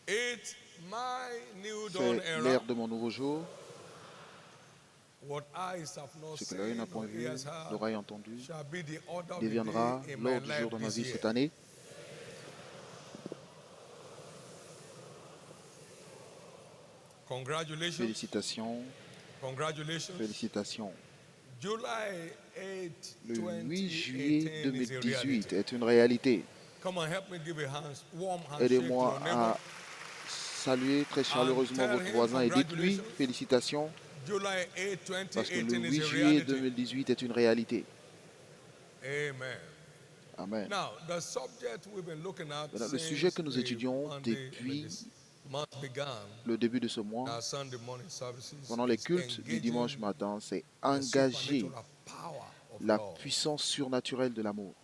It's my new dawn C'est era. l'ère de mon nouveau jour. What eyes have not Ce que l'œil n'a seen, nor point vu, ears heard, l'oreille entendu, shall be the order of the deviendra day in my l'ordre du jour life de ma this vie year. cette année. Congratulations. Félicitations, Congratulations. félicitations. July 8, Le 8 juillet 2018 is a reality. 2018 est une réalité. Come on, help me give a warm handshake to Aidez-moi your neighbor. à saluer très chaleureusement And tell votre him voisin et dites-lui congratulations. félicitations July 8, parce que le 2018 is 8 a juillet reality. 2018 est une réalité. Amen. Amen. Now, the subject we've been looking at Maintenant, le sujet que nous since étudions Monday, depuis this month began, le début de ce mois, our Sunday morning services, pendant les is cultes du dimanche engaging matin, c'est the engager supernatural power of la love. puissance surnaturelle de l'amour.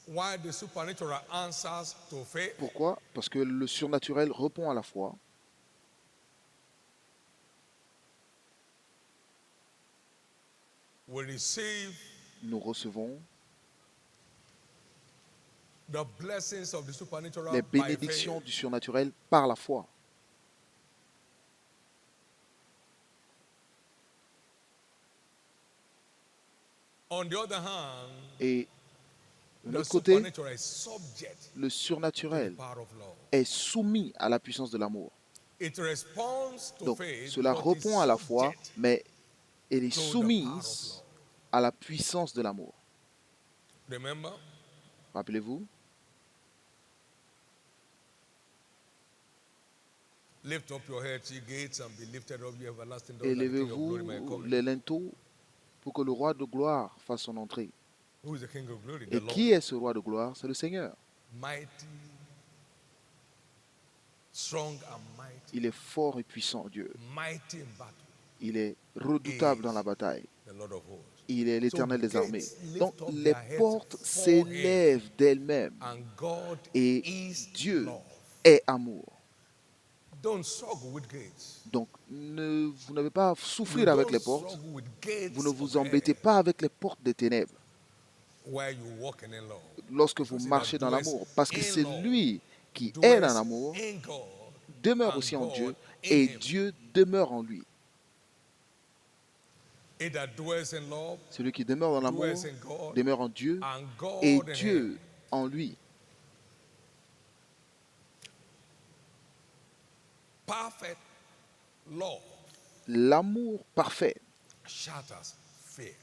Why the supernatural answers to faith. Pourquoi? Parce que le surnaturel répond à la foi. We receive Nous recevons the blessings of the supernatural les by bénédictions faith. du surnaturel par la foi. On the other hand, Et de the l'autre côté, supernatural is subject le to the surnaturel power of love. est soumis à la puissance de l'amour. It responds to Donc, faith, cela but is répond à la foi, subject mais elle est to the power of soumise love. à la puissance de l'amour. Remember, Rappelez-vous, lift up your heads, ye gates, and be lifted up, ye everlasting doors, that the King of élevez-vous glory may come in. les linteaux pour que le roi de gloire fasse son entrée. Who is the King of glory? The Et Lord. qui est ce roi de gloire? C'est le Seigneur. Mighty, strong and mighty, Il est fort et puissant, Dieu. mighty in battle, Il est redoutable dans la bataille. the Lord of hosts. Il est l'éternel des gates armées. lift Donc up les their heads portes for s'élèvent d'elles-mêmes. And God Et is Dieu love. est amour. Don't struggle with gates. Donc vous n'avez pas à souffrir You avec don't les portes. struggle with gates Vous ne vous of embêtez hell pas avec les portes des ténèbres where you walking in love. lorsque vous Because he marchez that dans dwells l'amour. Parce que in c'est love lui qui est dans dwells l'amour, in God, demeure and aussi en God Dieu, in et him. Dieu demeure en lui. He that dwells in love Celui qui demeure dans l'amour dwells in God, demeure en Dieu, and God et in him. Dieu en lui. Perfect love L'amour parfait shatters fear.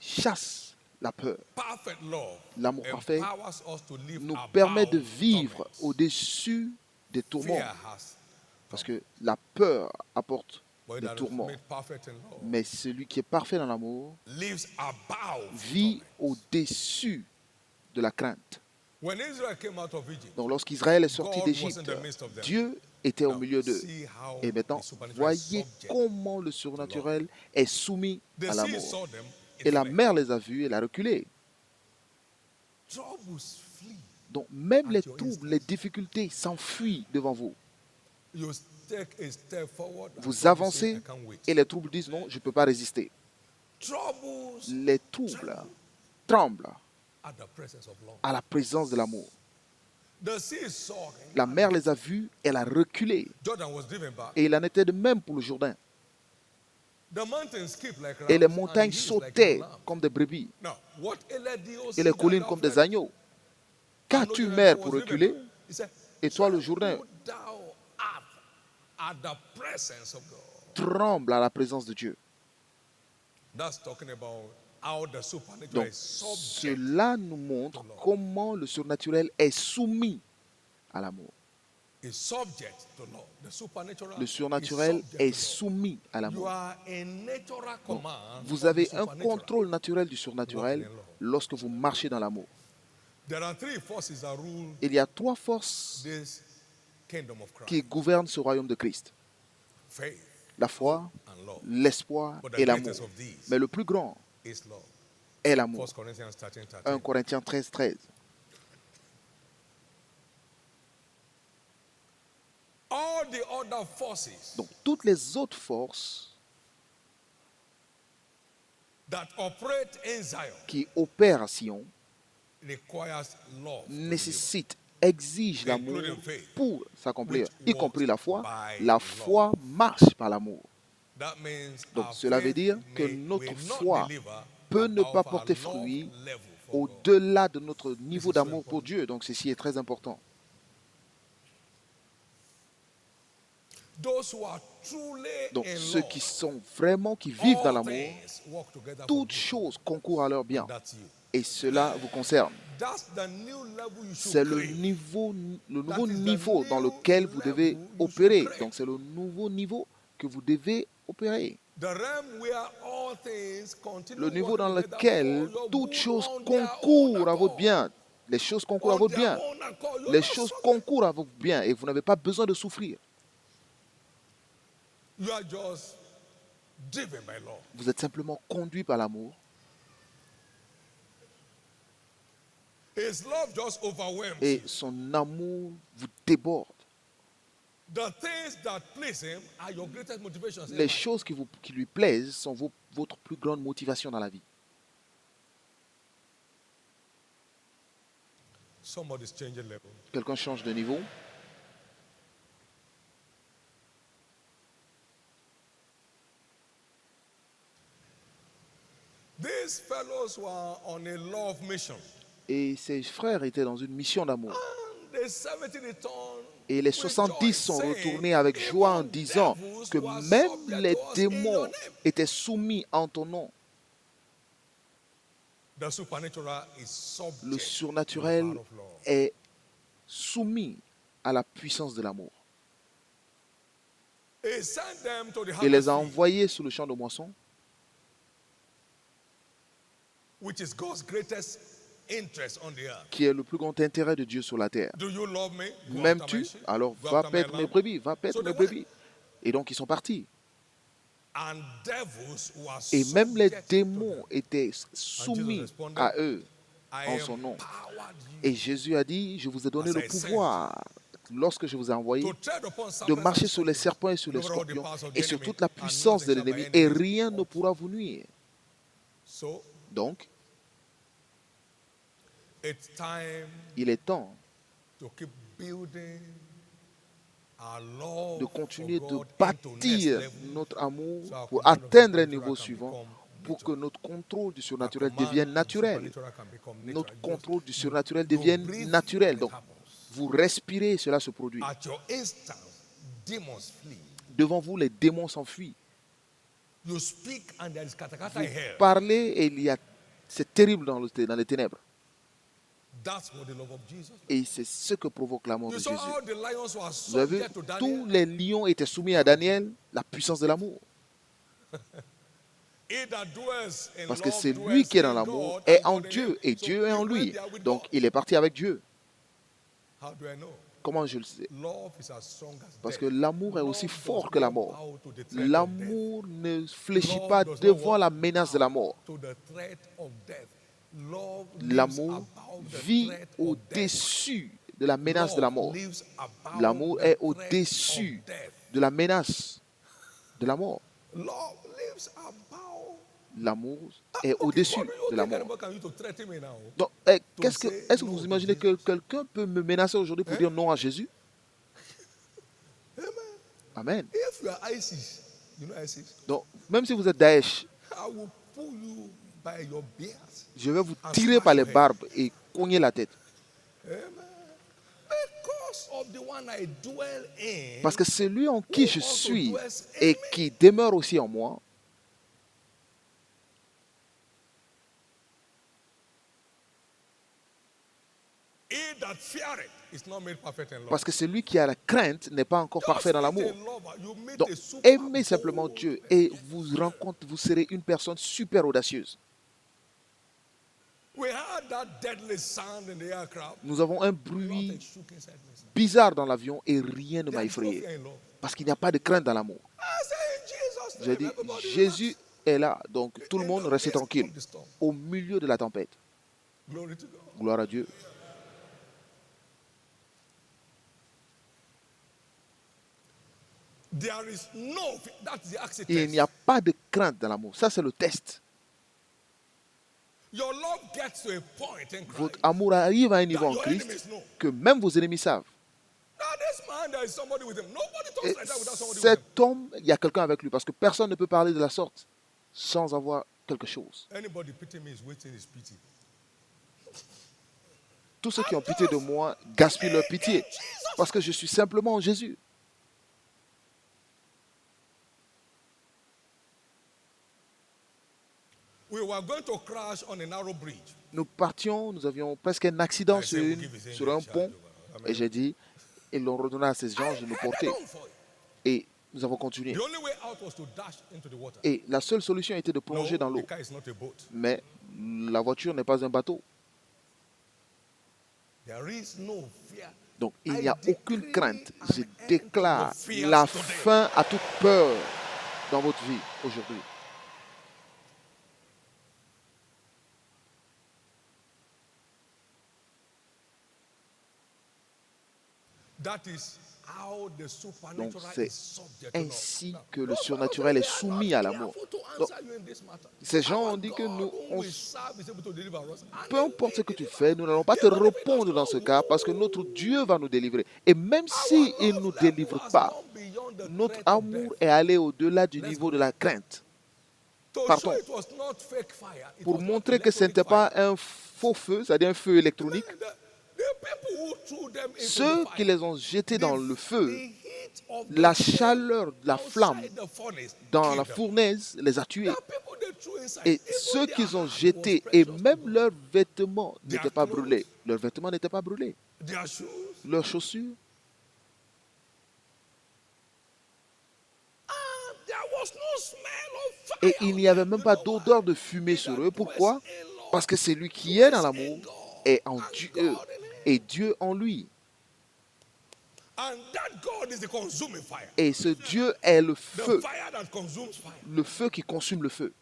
chasse la peur. Perfect love L'amour parfait empowers us to live nous above permet de vivre torments. au-dessus des tourments. Fear has Parce que la peur apporte but des that is tourments. made perfect in love Mais celui qui est parfait dans l'amour lives above vit torments. au-dessus de la crainte. When Israel came out of Egypt, Donc lorsqu'Israël est sorti God was d'Égypte, in the midst of them. Dieu était au Now, milieu d'eux. see how Et maintenant, the supernatural is voyez subject. comment le surnaturel est soumis The à sea l'amour. saw them, it Et la fled. mer les a vus et l'a reculé. Troubles flee. Donc même At les your troubles, instance. les difficultés s'enfuient devant vous. You take a step forward, and Vous troubles say, avancez I can't wait. et les troubles disent non, je ne peux pas résister. Troubles Les troubles tremblent at the presence of love. à la présence de l'amour. The sea saw him. La mer les a vus, elle a reculé. Jordan was driven back. Et il en était de même pour le Jourdain. The mountains skipped like Et les rams, and montagnes the hills sautaient like lamb. comme des brebis. Now, what ailed thee, O Et sea, les that collines thou comme des fled? agneaux. And Qu'as-tu, no Jordan mer, was pour driven reculer? back. He said, Et toi, le "So Jourdain, who thou art at the presence of God." tremble à la présence de Dieu. That's talking about how the supernatural Donc, is subject. cela nous montre comment le surnaturel est soumis à l'amour. Is subject to law. The supernatural Le is surnaturel subject est to law. soumis à You l'amour. are a natural command Vous of avez the un supernatural. contrôle naturel du surnaturel lorsque vous marchez dans l'amour. There are three forces that rule Il y a trois forces this kingdom of Christ. qui gouvernent ce royaume de Christ. Faith La foi, and love. l'espoir But the et l'amour. greatest of these Mais le plus grand is love. est l'amour. 1 Corinthians 13, 13. 1 Corinthiens 13, 13. All the other forces Donc toutes les autres forces that operate in Zion qui opère à Sion requires love to be nécessite, exige l'amour including faith, pour s'accomplir, which y compris la foi. by La love. foi marche par l'amour. That means Donc our cela veut faith dire que may notre not foi deliver peut ne pas above our porter love fruit level for God. au-delà de notre niveau is so d'amour pour important. Dieu. Donc ceci est très important. Those who are truly Donc in ceux love, qui sont vraiment, qui vivent dans all l'amour, things work together for toutes good. choses concourent à leur bien. That's you. Et cela vous concerne. That's the new level you C'est should crave. le That nouveau is the niveau dans new lequel vous devez level you should opérer. crave. Donc c'est le nouveau niveau que vous devez opérer. The realm where all things continue Le niveau dans working together lequel for your toutes good choses on their own concourent à votre accord. bien. Les choses concourent à On votre their bien. own accord. You're Les not choses suffering. concourent à votre bien et vous n'avez pas besoin de souffrir. You are just driven by love. Vous êtes simplement conduit par l'amour. His love just overwhelms Et you. son amour vous déborde. The things that please him are your greatest motivations in Les life. choses qui lui plaisent sont votre plus grande motivation dans la vie. Somebody's changing level. Quelqu'un change de niveau. These fellows were on a love mission. Et ses frères étaient dans une mission d'amour. And the 70 returned Et les with 70 joy, sont saying, retournés avec joie en "Even disant devils que were même subject les to us in démons your name." étaient soumis en ton nom. The supernatural is subject Le to the surnaturel power of love. est soumis à la puissance de l'amour. He sent them to the Il les harvest a field, envoyés sur le champ de moisson, which is God's greatest interest on the earth. qui est le plus grand intérêt de Dieu sur la terre. Do you love me? Go after my M'aimes-tu? sheep. Alors Go va after my paître mes lamb. brebis, va paître So mes they went. brebis. Et donc ils sont partis. And devils were Et même les subject to démons them. étaient soumis à eux I en son nom. empowered you Et Jésus a dit, je vous ai donné le pouvoir, lorsque je vous ai envoyé, to tread upon de serpents marcher and sur les scorpions, serpents et sur les over all the scorpions powers of the et sur enemy, toute la and puissance de nothing shall by l'ennemi, any et means rien ne hurt pourra vous nuire. So Donc, it's time il est temps to keep building our love de continuer for de God into bâtir next level, notre amour so our pour command of atteindre un supernatural niveau can suivant, become pour que natural. notre contrôle du Our surnaturel command devienne of naturel. supernatural can become natural. Notre You just- contrôle du surnaturel you devienne breathe naturel. and it Donc, happens. vous respirez, cela se produit. At your instance, demons flee. Devant vous, les démons s'enfuient. You speak and there is katakata Vous in hell. parlez et c'est terrible dans les ténèbres. That's what the love of Jesus. Et c'est ce que provoque l'amour You de saw Jésus. how the lions were Vous avez vu, subject to tous Daniel. les lions étaient soumis à Daniel, la puissance de l'amour. He that dwells in Parce que love c'est dwells lui qui est dans in l'amour, God, est and en God in Dieu, him. et So Dieu est he en went lui. there with Donc God. il est parti avec Dieu. How do I know? Comment je le sais? Love is as strong as Parce death. que l'amour est aussi Love fort does que la not mort. bow to the threat of death. L'amour ne fléchit Love pas does not devant la bow menace de la mort. to the threat of death. Love lives L'amour above the vit threat of death. au-dessus de la menace de la Love mort. lives above L'amour the est threat au-dessus of death. de la menace de la mort. Love lives above. L'amour est Okay, au-dessus what do you de la think mort. anybody can use to threaten me now? Donc, est-ce que vous imaginez que quelqu'un peut me menacer aujourd'hui pour dire non à Jésus? Amen. Amen. If you are ISIS, you know ISIS, Donc, même si vous êtes Daesh, I will pull you by your beard. je vais vous tirer par les barbes et cogner la tête. Amen. Because of the one I dwell in, Parce que c'est lui en qui je suis et qui demeure aussi en moi. he that feareth is not made perfect in love. Parce que celui qui a la crainte n'est pas encore parfait dans Just l'amour. meet a lover, you meet Donc, a super aimez simplement bold Dieu et vous serez une personne super audacieuse. We had that deadly sound in the aircraft. Nous avons un Nothing bruit shook inside me, sir. bizarre dans l'avion et rien ne m'a There is no effrayé. fear in love. Parce qu'il n'y a pas de crainte dans l'amour. I say in Jesus' J'ai name, dit, everybody Jésus relax. est là, donc tout le In monde the reste midst tranquille. of the storm. Au milieu de la tempête. Glory to God. Gloire à Dieu. There is no fear. That's the accident. Et il n'y a pas de crainte dans l'amour. Ça, c'est le test. Your love gets to a point in Votre Christ amour arrive à un that niveau en your Christ enemies know. que même vos ennemis savent. Now this man, there is somebody with him. Nobody Et talks like that without somebody with him. cet homme, il y a quelqu'un avec lui parce que personne ne peut parler de la sorte sans avoir quelque chose. Anybody pity me is wasting his pity. Tous ceux qui ont pitié de moi gaspillent leur pitié parce que je suis simplement en Jésus. We were going to crash on a narrow bridge. Nous partions, nous avions presque un accident I sur, said, we'll give his sur un angels pont. charge over. Et j'ai dit, ils l'ont redonné à ces gens, je nous portais. Et nous avons continué. The only way out was to dash into the water. Et la seule solution était de plonger dans No, l'eau. the car is not a boat. Mais la voiture n'est pas un bateau. There is no fear. Donc il n'y I a aucune decree crainte. an Je end déclare to the fears la today. fin à toute peur dans votre vie aujourd'hui. That is how the Donc supernatural c'est is subject to law. ainsi Now, que le those fellows surnaturel say est they are soumis not à l'amour. careful to Donc, answer you in this matter. ces gens Our ont dit que God, nous, whom we serve, is able to deliver us. And peu he importe ce will que tu deliver fais, us. nous n'allons pas He te will deliver us. répondre dans ce cas parce que notre Dieu va nous délivrer. Et même Our s'il ne nous love level délivre has pas, gone beyond the notre threat of amour death. est allé au-delà du Let's niveau go de la crainte. To show Partons. it was not fake fire, it Pour was not montrer que ce n'était electronic fire. pas un faux feu, c'est-à-dire un feu électronique, The people who threw them into ceux the qui fire, les ont jetés dans le feu, the heat of the la flame chaleur de la flamme outside the furnace dans la killed them. fournaise les a The tués. people they threw inside, Et even ceux their qu'ils ont heart was jetés, et precious to même God. leurs vêtements Their n'étaient pas clothes, brûlés. Leurs vêtements n'étaient pas brûlés. their shoes. Leurs chaussures. And there was no smell of Et fire. il on n'y avait them. même You pas know why? d'odeur de fumée He sur that eux. dwells Pourquoi? in love Parce que c'est lui qui est dans dwells l'amour in God, est en and Dieu God in him. et Dieu en lui. And that God is the consuming fire. Et ce Dieu est le The feu, fire that consumes fire. le feu qui consume le feu.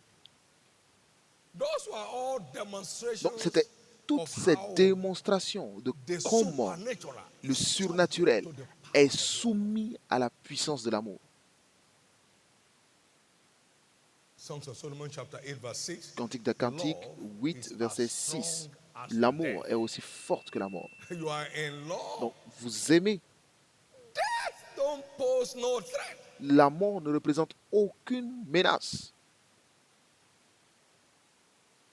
Those were all demonstrations Donc c'était toute of cette how démonstration de the comment supernatural le is surnaturel subject to the power est of love. soumis à la puissance de l'amour. Songs of Solomon chapter 8 verse 6. Cantique de Cantique Love 8, is verset as 6. strong as L'amour death. est aussi forte que la mort. You are in love. Donc vous aimez. Death don't pose no threat. La mort ne représente aucune menace.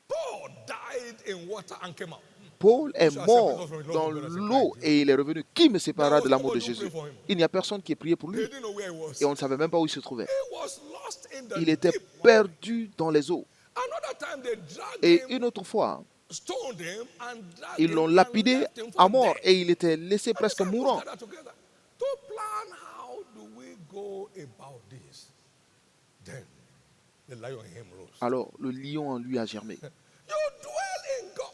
Paul died in water and came out. Paul est shall mort separate us from the love dans of God as in l'eau Christ et il est revenu. Qui me séparera There de was l'amour de nobody who Jésus? prayed for him. Il n'y a personne qui ait prié pour He lui. didn't know where he was. Et on ne savait même pas où il se trouvait. He was lost in the Il était deep. perdu dans les eaux. Another time they dragged Et him, une autre fois, stoned him, and dragged ils him l'ont and lapidé left him à for mort dead. et il était laissé And the presque disciples mourant. gathered together to plan how do we go about this. Then the lion in him rose. Alors le lion en lui a germé. You dwell in God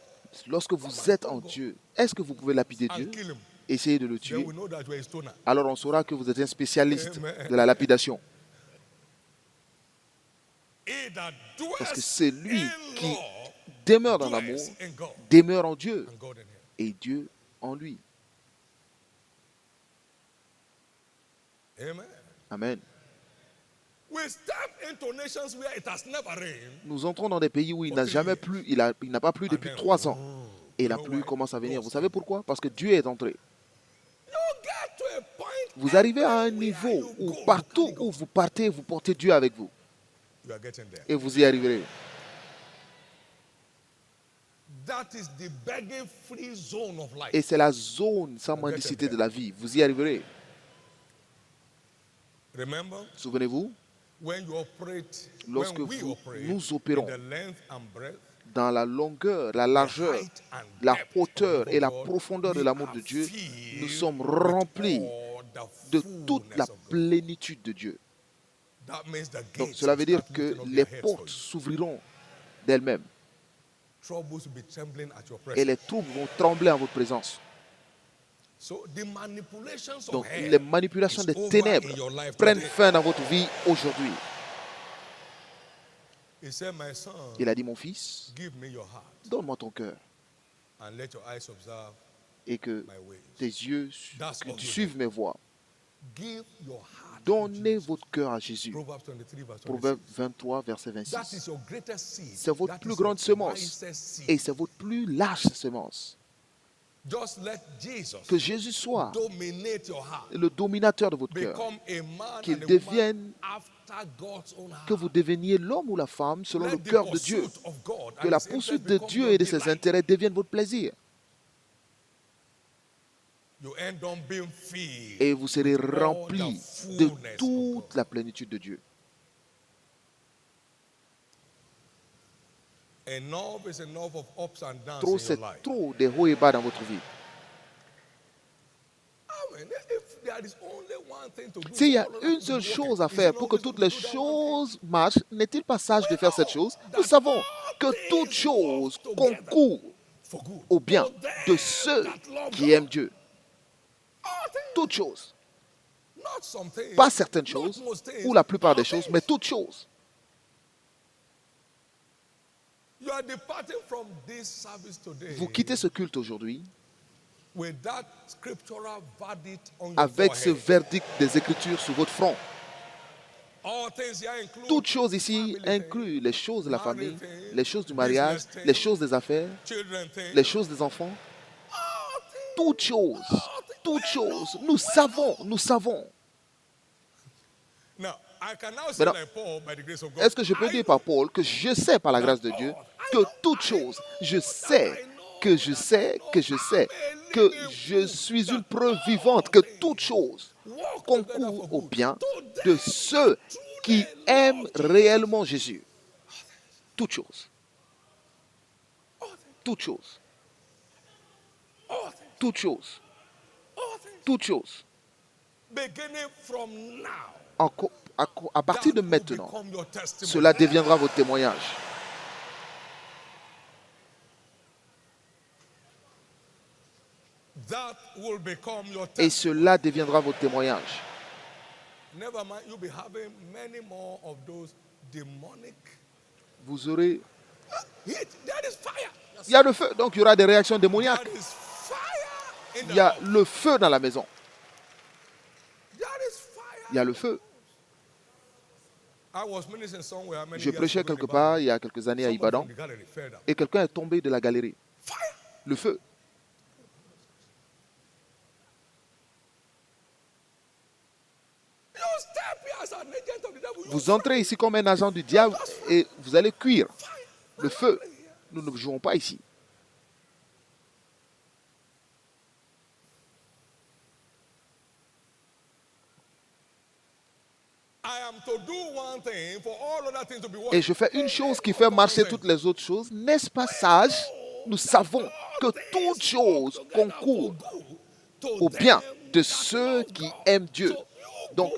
Lorsque vous êtes en Dieu, est-ce que vous pouvez lapider and Dieu? kill him. Essayez de le Then tuer. we know that you're a stoner. Alors on saura que vous êtes un spécialiste Amen. de la lapidation. He that Parce que dwells c'est lui in qui love demeure dans l'amour, dwells in God demeure en Dieu and God in him. et Dieu en lui. Amen. Amen. We step into nations where it has never rained. Nous entrons dans des pays où il n'a jamais plu, il n'a pas plu depuis 3 ans. Et la pluie commence à venir. Vous savez pourquoi? Parce que Dieu est entré. You get to a point Vous arrivez à un everywhere niveau you où go, you partout carry God. où vous partez, vous portez Dieu avec vous. You are getting there. Et vous y arriverez. That is the begging free zone of life. Et c'est la zone sans mendicité de la vie. Vous y arriverez. Remember, Souvenez-vous, when you operate, lorsque when we nous operate opérons in the length and breadth, dans la longueur, la largeur, height and la depth hauteur of et la God, profondeur de we l'amour are de Dieu, filled nous sommes with remplis all the de toute la fullness of God. plénitude de Dieu. That means the Donc gates cela veut dire start que lifting up les their heads for portes you. s'ouvriront d'elles-mêmes Troubles will be trembling at your et presence. les troubles vont trembler en votre présence. So the manipulations of Donc hell les manipulations is des over ténèbres in your life prennent today. fin dans votre vie aujourd'hui. He said, my son, Il a dit, mon fils, give me your heart donne-moi ton cœur and let your eyes observe et que my ways. tes yeux That's que what tu you suives mes voies. Give your heart Donnez Jesus. votre cœur à Jésus. Proverbs 23, verse 26. Proverbe 23, verset That 26. is your greatest seed. C'est votre That plus is grande your semence wisest seed. et c'est votre plus large semence. Just let Jesus Que Jésus soit dominate your heart. le dominateur de votre cœur. Become a man Qu'il and a devienne, woman after God's own heart. que vous deveniez l'homme ou la femme selon le Let the cœur de Dieu. pursuit of God Que and la his interest poursuite de become Dieu your et de ses delight. intérêts devienne votre plaisir. You end up being filled Et vous serez with all rempli the de fullness of toute God. la plénitude de Dieu. Enough is enough of ups and downs Trop, in c'est your life. trop des hauts et bas dans votre vie. Amen. If there is only one thing to do, S'il y a for all une that seule to be chose à working, faire is it pour que not toutes to les do that one thing? choses marchent, n'est-il pas sage de We faire cette know chose? that Nous savons all que toute things chose work together concourt for good au bien to them de ceux that love qui God. aiment Dieu. All things. Toutes choses. Not some things, Pas certaines not choses, most things, ou la plupart all des choses, things. mais toutes choses. You are departing from this service today Vous quittez ce culte aujourd'hui with that scriptural verdict on your avec ce forehead. verdict des Écritures sur votre front. All things here include Toutes choses ici family incluent les choses de la famille, marriage things, les choses du mariage, business things, les choses des affaires, children things. les choses des enfants. All things. Toutes choses, toutes choses. Nous savons, nous savons. Now, I can now say Maintenant, like Paul, by the grace of God, est-ce que je peux I dire par Paul que je sais par la grâce de Dieu que toutes choses, je sais, que je sais, que je sais, que je suis une preuve vivante que toutes choses walk together concourent for au good bien to de them ceux that qui truly aiment love Jesus. réellement Jésus. Toutes choses, All things, toutes choses, all things, toutes choses, all things. toutes choses. Beginning from now, À partir de that will maintenant, become your testimony. cela deviendra votre témoignage. That will become your Et testimony. cela deviendra votre témoignage. Never mind, you'll be having many more of those demonic Vous aurez... heat. There is fire. Il y a le feu, donc il y aura des réactions démoniaques. There is fire in Il the y a house. le feu dans la maison. There is fire. Il y a le feu. I was ministering somewhere many Je years prêchais ago in quelque Ibadan. part il y a quelques années à Somebody Ibadan from the gallery fell down. et quelqu'un est tombé de la galerie. Fire. Le feu. You step here as an agent of the devil. You Vous entrez ici comme un agent du diable et vous allez cuire. Le feu. Nous ne jouons pas ici. I am to do one thing for all other things to be working. Et je fais une chose qui fait marcher toutes les autres choses. N'est-ce pas sage? Nous savons que toutes choses concourent au bien de ceux qui aiment Dieu. Donc,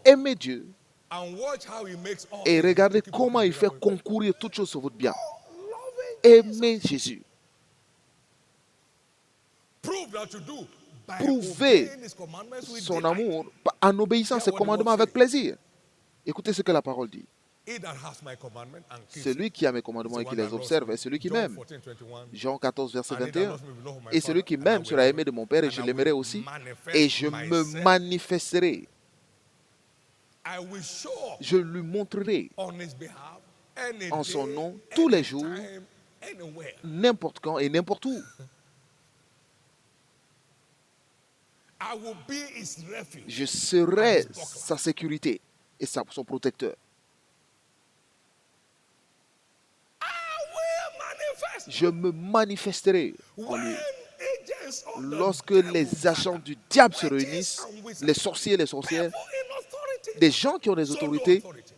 aimez Dieu And watch how he makes all et things regardez keep comment working il fait together for you. concourir toutes choses sur votre bien. Loving Aimez Jésus. prove that you do by Prouvez obeying his commandments with son delight. amour en obéissant à ses commandements avec plaisir. Écoutez ce que la parole dit. He that has my commandment and keeps Celui qui a mes commandements et qui les observe est celui qui m'aime. Jean 14, verset 21. Et celui qui m'aime sera aimé de mon Père et je l'aimerai aussi. Et je me manifesterai. I will show up Je lui montrerai on his behalf any en son day, nom tous les jours, anytime, anywhere. n'importe quand et n'importe où. I will be his refuge. Je serai sa sécurité et son protecteur. I will manifest. Je me manifesterai en When lui. agents of the Lorsque devil les agents du diable se réunissent, les sorciers et les sorcières, people in authority, des gens qui ont des so no autorités, authority,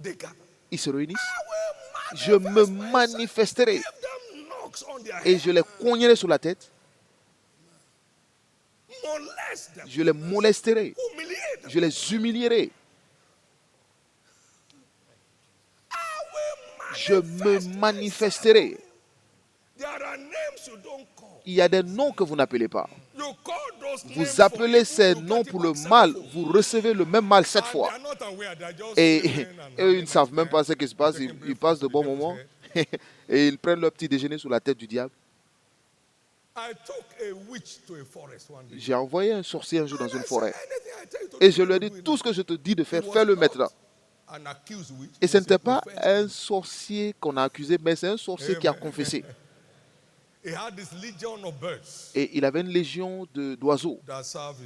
they gather. ils se réunissent. I Je will me manifest myself. manifesterai Give them knocks on their et head. je les cognerai sur la tête. Molest them. Je les molesterai. Humiliate them. Je les humilierai. Je me manifesterai. There are names you don't call. Il y a des noms que vous n'appelez pas. You call those names Vous for appelez evil, ces you noms get pour it le back mal. sevenfold. Vous recevez le même mal 7 And fois. they are not aware, they are just Et sleeping and eux, ils having ne savent même a pas ce qui se passe. taking Ils breakfast passent de to the bons devil's moments head. et ils prennent leur petit déjeuner sur la tête du diable. I took a witch to a forest one day. J'ai envoyé un sorcier un jour dans And une I said, forêt. anything I tell you to Et do, je lui ai do dit, it tout now. ce que je te dis de It faire, was fais-le not maintenant. an accused witch. Et It ce was a n'était pas professed un witch. sorcier qu'on a accusé, mais c'est un sorcier qui a Amen. confessé. He had this legion of birds Et il avait une légion d'oiseaux that serve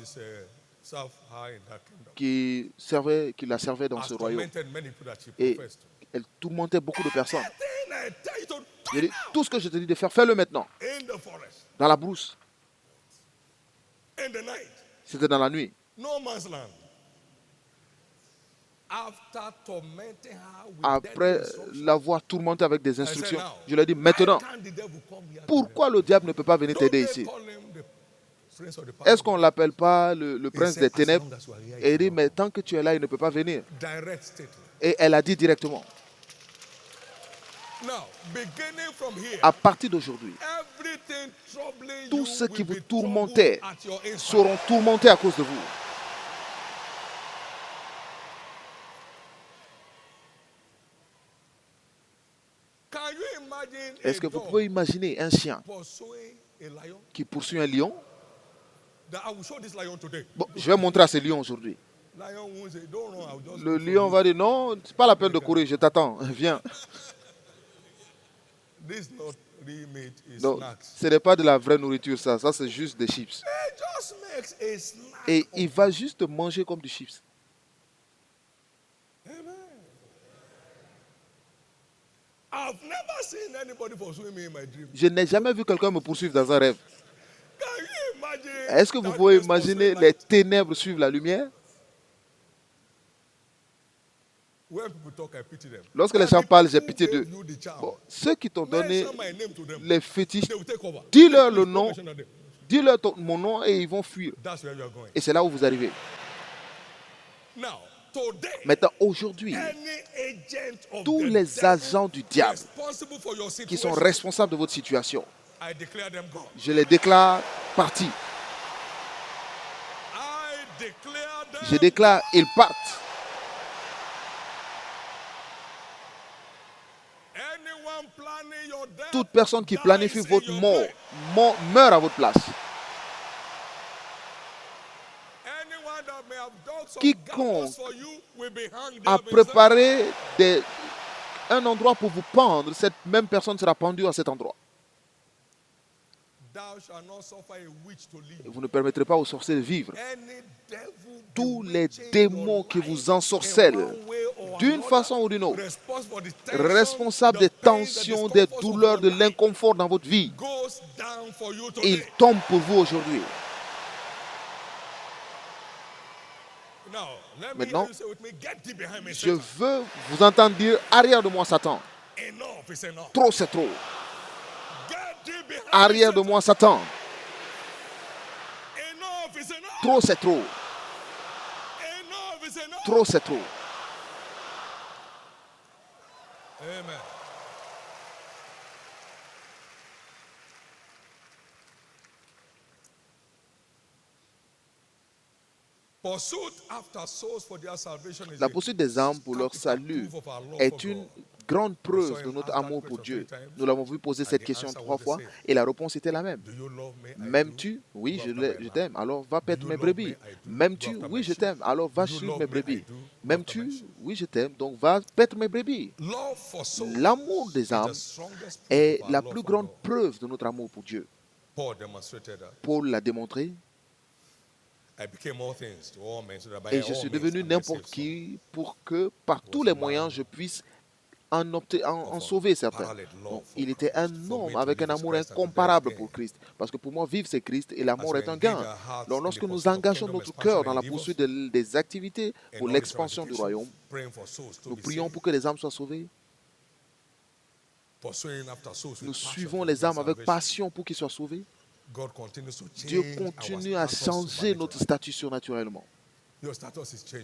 high in that kingdom. qui la servaient dans ce Has royaume. tormented many people that she Et professed to. elle tourmentait beaucoup de personnes. Anything I tell you to do J'ai it dit, now. tout ce que je te dis de faire, fais-le maintenant. In the forest, Dans la brousse. in the night, C'était dans la nuit. no man's land. After tormenting her with Après deadly instructions, l'avoir tourmenté avec des I said, instructions, now, je lui ai dit, why maintenant, can't the devil come here to pourquoi help? le diable ne peut pas venir Don't t'aider they ici? call him the prince of the power Est-ce of qu'on ne darkness? l'appelle pas le He prince said, des as ténèbres? long as you are here, Et il dit, you mais cannot tant que tu es là, il ne peut pas venir. come. Direct statement. Et elle a dit directement, Now, beginning from here, à partir d'aujourd'hui, everything troubling tous you ceux qui will vous be tourmentaient troubled at your inside. seront tourmentés à cause de vous. Can you imagine Est-ce a que vous dog pouvez imaginer un chien pursuing a lion? qui poursuit un lion? That I will show this lion today. Bon, je vais montrer à ce lion aujourd'hui. Lion won't say, don't run, I'll just Le wait for lion you. va dire, non, c'est pas la peine de courir, je t'attends, viens. This not real meat, it's Non, snacks. ce n'est pas de la vraie nourriture, ça c'est juste des chips. It just makes a snack. Et of il va juste manger comme du chips. Amen. I've never seen anybody pursuing me in my dream. Je n'ai jamais vu quelqu'un me poursuivre dans un rêve. Can you imagine? Est-ce que vous that pouvez this imaginer pursuing les light? ténèbres suivre la lumière? When people talk, I pity them. Lorsque les And gens the parlent, j'ai people pitié who d'eux. gave you the charm, Bon, ceux qui t'ont donné mention my name to them. les fétiches, They will take over. dis-leur Please le don't nom, mention their name. dis-leur mon nom et ils vont fuir. That's where you are going. Et c'est là où vous arrivez. Now, today, Maintenant, aujourd'hui, any agent of tous the les devil agents du diable responsible for your qui sont situation, responsables de votre situation, I declare them gone. je les déclare partis. I declare them Je déclare, ils partent. anyone planning your death, Toute personne qui dies planifie in votre your mort, place. meurt à votre place. Anyone that may have done some Quiconque gallows for you will be hanged A there, préparé un endroit pour vous pendre, cette même personne sera pendue à cet endroit. Thou shalt not suffer a witch to live. Et vous ne permettrez pas aux sorciers de vivre. Any devil Tous les bewitching démons your qui life vous in ensorcellent, one way or d'une another, façon ou d'une autre, responsible for the tension, responsables the des pain, the tensions, des discomforts of douleurs, de your life, l'inconfort dans votre vie, goes down for you ils today. tombent pour vous aujourd'hui. Now, let me Maintenant, hear you say with me, get thee behind me, Je Satan. veux vous entendre dire, arrière de moi Satan. Enough is enough. Trop c'est trop. Get thee behind Arrière me, de Satan. moi Satan. Enough is enough. Trop c'est trop. Enough is enough. Trop c'est trop. Amen. Pursuit after souls for their salvation is La a poursuite des âmes pour leur capital salut proof of our love est for une God. grande preuve de notre amour pour Dieu. Nous l'avons vu poser cette question 3 fois et la réponse était la même. Do you love me? I do. M'aimes-tu? Oui, je t'aime. Alors va paître mes brebis. M'aimes-tu? Oui, je t'aime. Alors va suivre mes brebis. M'aimes-tu? Oui, je t'aime. Donc va paître mes brebis. Love for souls L'amour des is the âmes strongest proof est of our la love plus for grande God. preuve de notre amour pour Dieu. Paul demonstrated that. Paul l'a démontré I became all things to all men so that by et all je suis means devenu I may n'importe save some. qui pour que par tous les moyens je puisse en sauver certains. Donc, il était un homme avec un amour incomparable pour Christ. Parce que pour moi, vivre c'est Christ et l'amour est un gain. Donc lorsque nous engageons notre cœur dans la poursuite des activités pour l'expansion du royaume, nous prions pour que les âmes soient sauvées. Nous suivons les âmes avec passion pour qu'ils soient sauvés. Dieu continue à changer notre statut surnaturellement.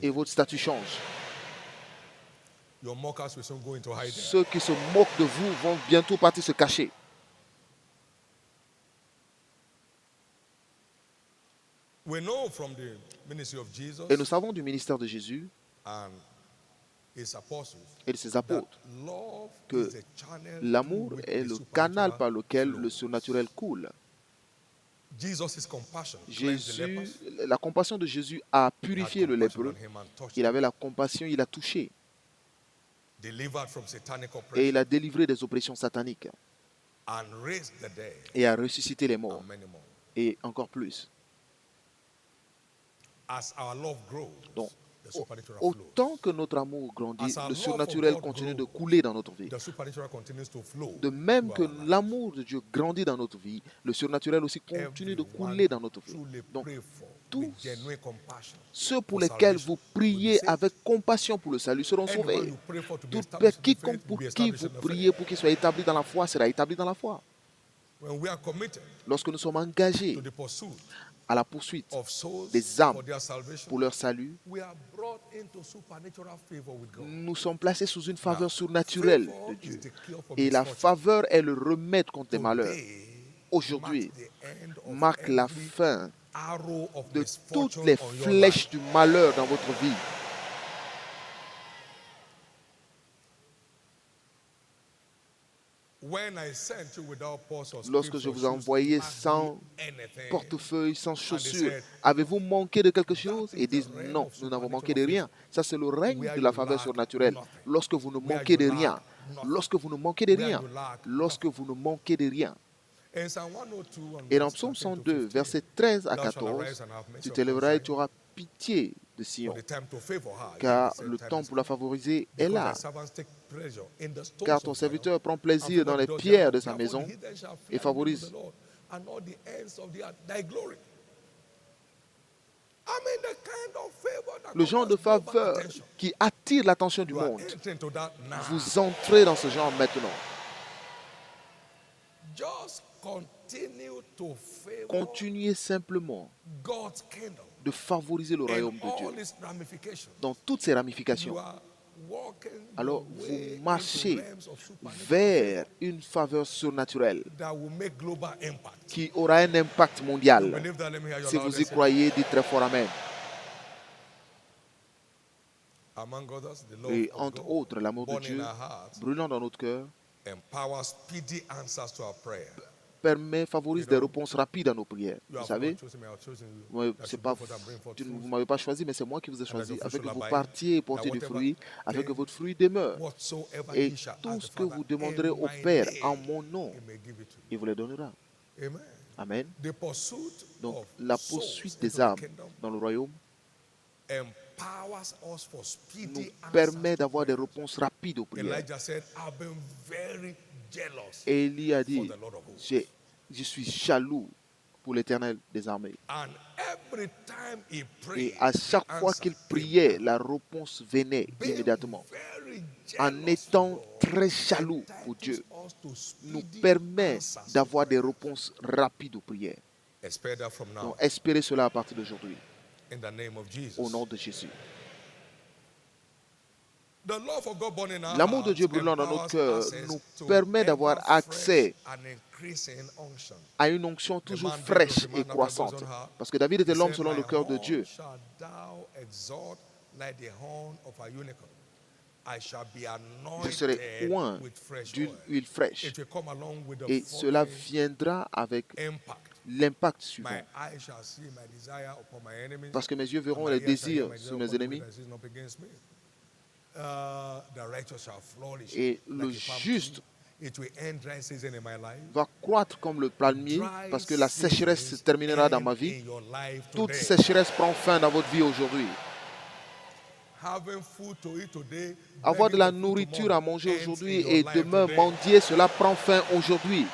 Et votre statut change. Ceux qui se moquent de vous vont bientôt partir se cacher. Et nous savons du ministère de Jésus et de ses apôtres que l'amour est le canal par lequel le surnaturel coule. Jesus' compassion cleansed the lepers. La compassion de Jésus a He had purifié le compassion lépreux. on him and touched Il him. avait la compassion, il a touché Delivered from satanic et oppression il a délivré des oppressions sataniques and raised the dead et a ressuscité les morts and many more. et encore plus. As our love grows, Donc, the supernatural autant flows. que notre amour grandit, As our le love for surnaturel God continue de grows, couler dans notre vie. the supernatural continues to flow De même through que our lives. l'amour de Dieu grandit dans notre vie, le surnaturel aussi continue de Everyone couler dans notre vie. truly Donc, pray for tous with genuine compassion. ceux pour for lesquels salvation vous will be priez saved. avec compassion pour le salut seront Anyone sauvés. you pray for to be Tout established in the quiconque faith will pour be qui established vous in the priez faith. pour qu'il soit établi dans la foi sera établi dans la foi. When we are committed Lorsque nous sommes engagés to the pursuit à la poursuite of souls des âmes for their salvation, pour leur salut, we are brought into supernatural favor with God. nous sommes placés sous une faveur Now, surnaturelle favor de is Dieu. the cure for Et la misfortune. faveur est le remède contre les malheurs. Today Aujourd'hui marks the end of marque la every fin arrow of de misfortune toutes les on your flèches life. du malheur dans votre vie. When I sent you without purse or Lorsque script je or vous ai shoes, envoyé lack sans ye anything? portefeuille, sans chaussures, said, avez-vous manqué de quelque chose? That is Et the disent realm non, of nous n'avons manqué supernatural de rien. Ça, c'est le règne Where de la you faveur lack surnaturelle. nothing. Lorsque vous ne Where manquez you de lack rien, nothing. lorsque vous ne manquez de Where rien, you lack lorsque vous ne manquez de rien. In Psalm 102 and Et dans verse Psaume 13 to 102, 15, versets 13 à Thou shalt 14, arise and have mercy tu upon t'élèveras et tu Zion, auras pitié de for Sion, the time to favor her, car yea, the le set time temps is pour la come. favoriser est Because là. thy servants take pleasure in the stones Car ton of Zion, serviteur prend and plaisir dans favor les doth pierres de thereof. sa Therefore maison the heathen shall et fly favorise. before the Lord, and all the ends of the earth thy glory. I mean the kind of favor that Le genre de commands global faveur attention. qui attire l'attention du You are monde. entering into that now. Vous entrez dans ce genre maintenant. Just continue to favor Continuez simplement God's kingdom de favoriser le in royaume de all Dieu its ramifications. dans toutes ses ramifications. You are walking Alors your way vous marchez into realms of supernatural vers une faveur surnaturelle favor that will make global impact. qui aura un impact You mondial. believe that? Let me hear your Si vous y loudest amen. croyez, dites très fort Amen. Among others, the love Et of entre God, autres, l'amour de born in Dieu, our hearts, brûlant dans notre cœur, empowers speedy answers to our prayer. favorise des réponses rapides à nos prières. You Vous have savez, not chosen me, I have chosen you. moi, That c'est should pas, go forth and bring forth vous ne fruit. m'avez pas choisi, mais c'est moi qui vous ai And choisi, that your fruit afin que shall vous abide, partiez et that portiez du whatever fruit, afin que thing votre fruit demeure. Whatsoever Et ye shall tout ask ce the que Father vous demanderez in au my Père name, en mon nom, He may give it to you. il vous les donnera. Amen. Amen. The pursuit Donc, of la souls poursuite into des the âmes kingdom dans le royaume empowers us for nous speedy permet answers to d'avoir des prayer. réponses rapides aux prières. Elijah said, I've been very jealous Et Élie a for dit, the Lord of hosts. je suis jaloux pour l'Éternel des armées. And every time he Et prayed, à chaque the fois answer qu'il came priait, down. la réponse venait Being immédiatement. very En jealous étant for God très jaloux pour entitles Dieu, us to nous speedy permet answers to d'avoir des prayer. réponses rapides aux prières. Expect that from now, Donc, espérez cela à partir d'aujourd'hui, in the name of Jesus. au nom de Jésus. The love of God born in our L'amour de hearts Dieu brûlant dans notre empowers cœur access nous to permet d'avoir ever accès fresh and increasing unction. à une onction toujours man fraîche David was the et man after croissante. God's own heart. Parce que David était He l'homme said, selon "My le cœur de horn Dieu. shall thou exalt like the horn of a unicorn. I shall be Je serai anointed oint with fresh d'une oil." huile fraîche. It will come along with the Et cela following viendra avec impact. l'impact My suivant. eyes shall see my desire upon my enemies. Parce que mes yeux verront and my les ears shall hear désirs my sur desire mes upon ennemis. them that is not against me. The righteous shall flourish Et like le a palm juste tree. It will end dry season in my life. va croître comme le palmier Dry parce que la sécheresse se seasons terminera dans end ma vie. in your life Toute today. sécheresse prend fin dans votre vie aujourd'hui. Having food to eat today, Avoir de begging la for food nourriture tomorrow à manger ends aujourd'hui in your et life demain today. mendier, cela prend fin aujourd'hui.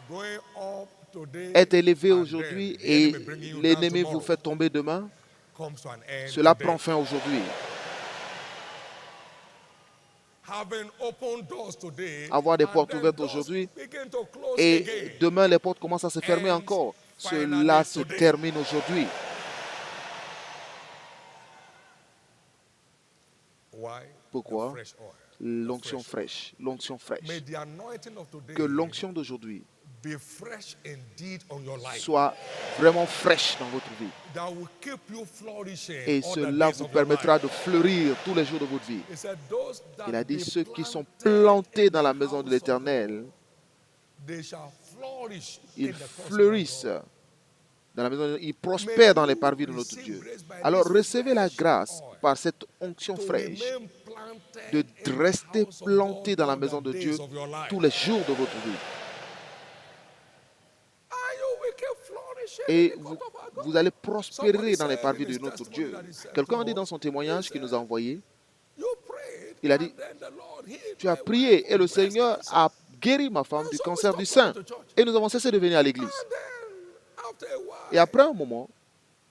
Going up today Être élevé and aujourd'hui then the et enemy bringing you down l'ennemi vous tomorrow fait tomber demain, comes to an end cela today. prend fin aujourd'hui. Having open doors today, Avoir des and portes then ouvertes doors aujourd'hui begin to close et again. demain les portes commencent à se fermer Ends encore. finally Cela se today. termine aujourd'hui. Why? Pourquoi? The fresh oil. L'onction fraîche, l'onction fraîche. May the anointing of today Que l'onction d'aujourd'hui be fresh indeed on your life. soit vraiment fraîche dans votre vie. That will keep you flourishing Et all the cela days vous of your permettra life. de fleurir tous les jours de votre vie. He said, "Those that Il a dit, be ceux qui sont planted plantés in dans la the maison de house of l'Éternel God, they shall flourish in ils the course of fleurissent God. dans la maison, ils prospèrent dans les parvis de notre Dieu. Alors recevez la grâce par cette onction To fraîche remain de planted in the rester house of planté God dans la all maison the de Dieu days of your life. tous les jours de votre vie. Are you wicked flourishing in Et the court of our God? vous allez Somebody prospérer dans les said parvis in de his notre testimony Dieu. that he said Quelqu'un to a dit dans us, son he témoignage qu'il nous a said, envoyé, you prayed, il a dit, and then the Lord healed tu as my prié wife et of le breast Seigneur cancer. a guéri ma femme And du so we cancer du stopped sein. coming to church. Et nous avons cessé de venir à l'église. And then, after a while, Et après un moment,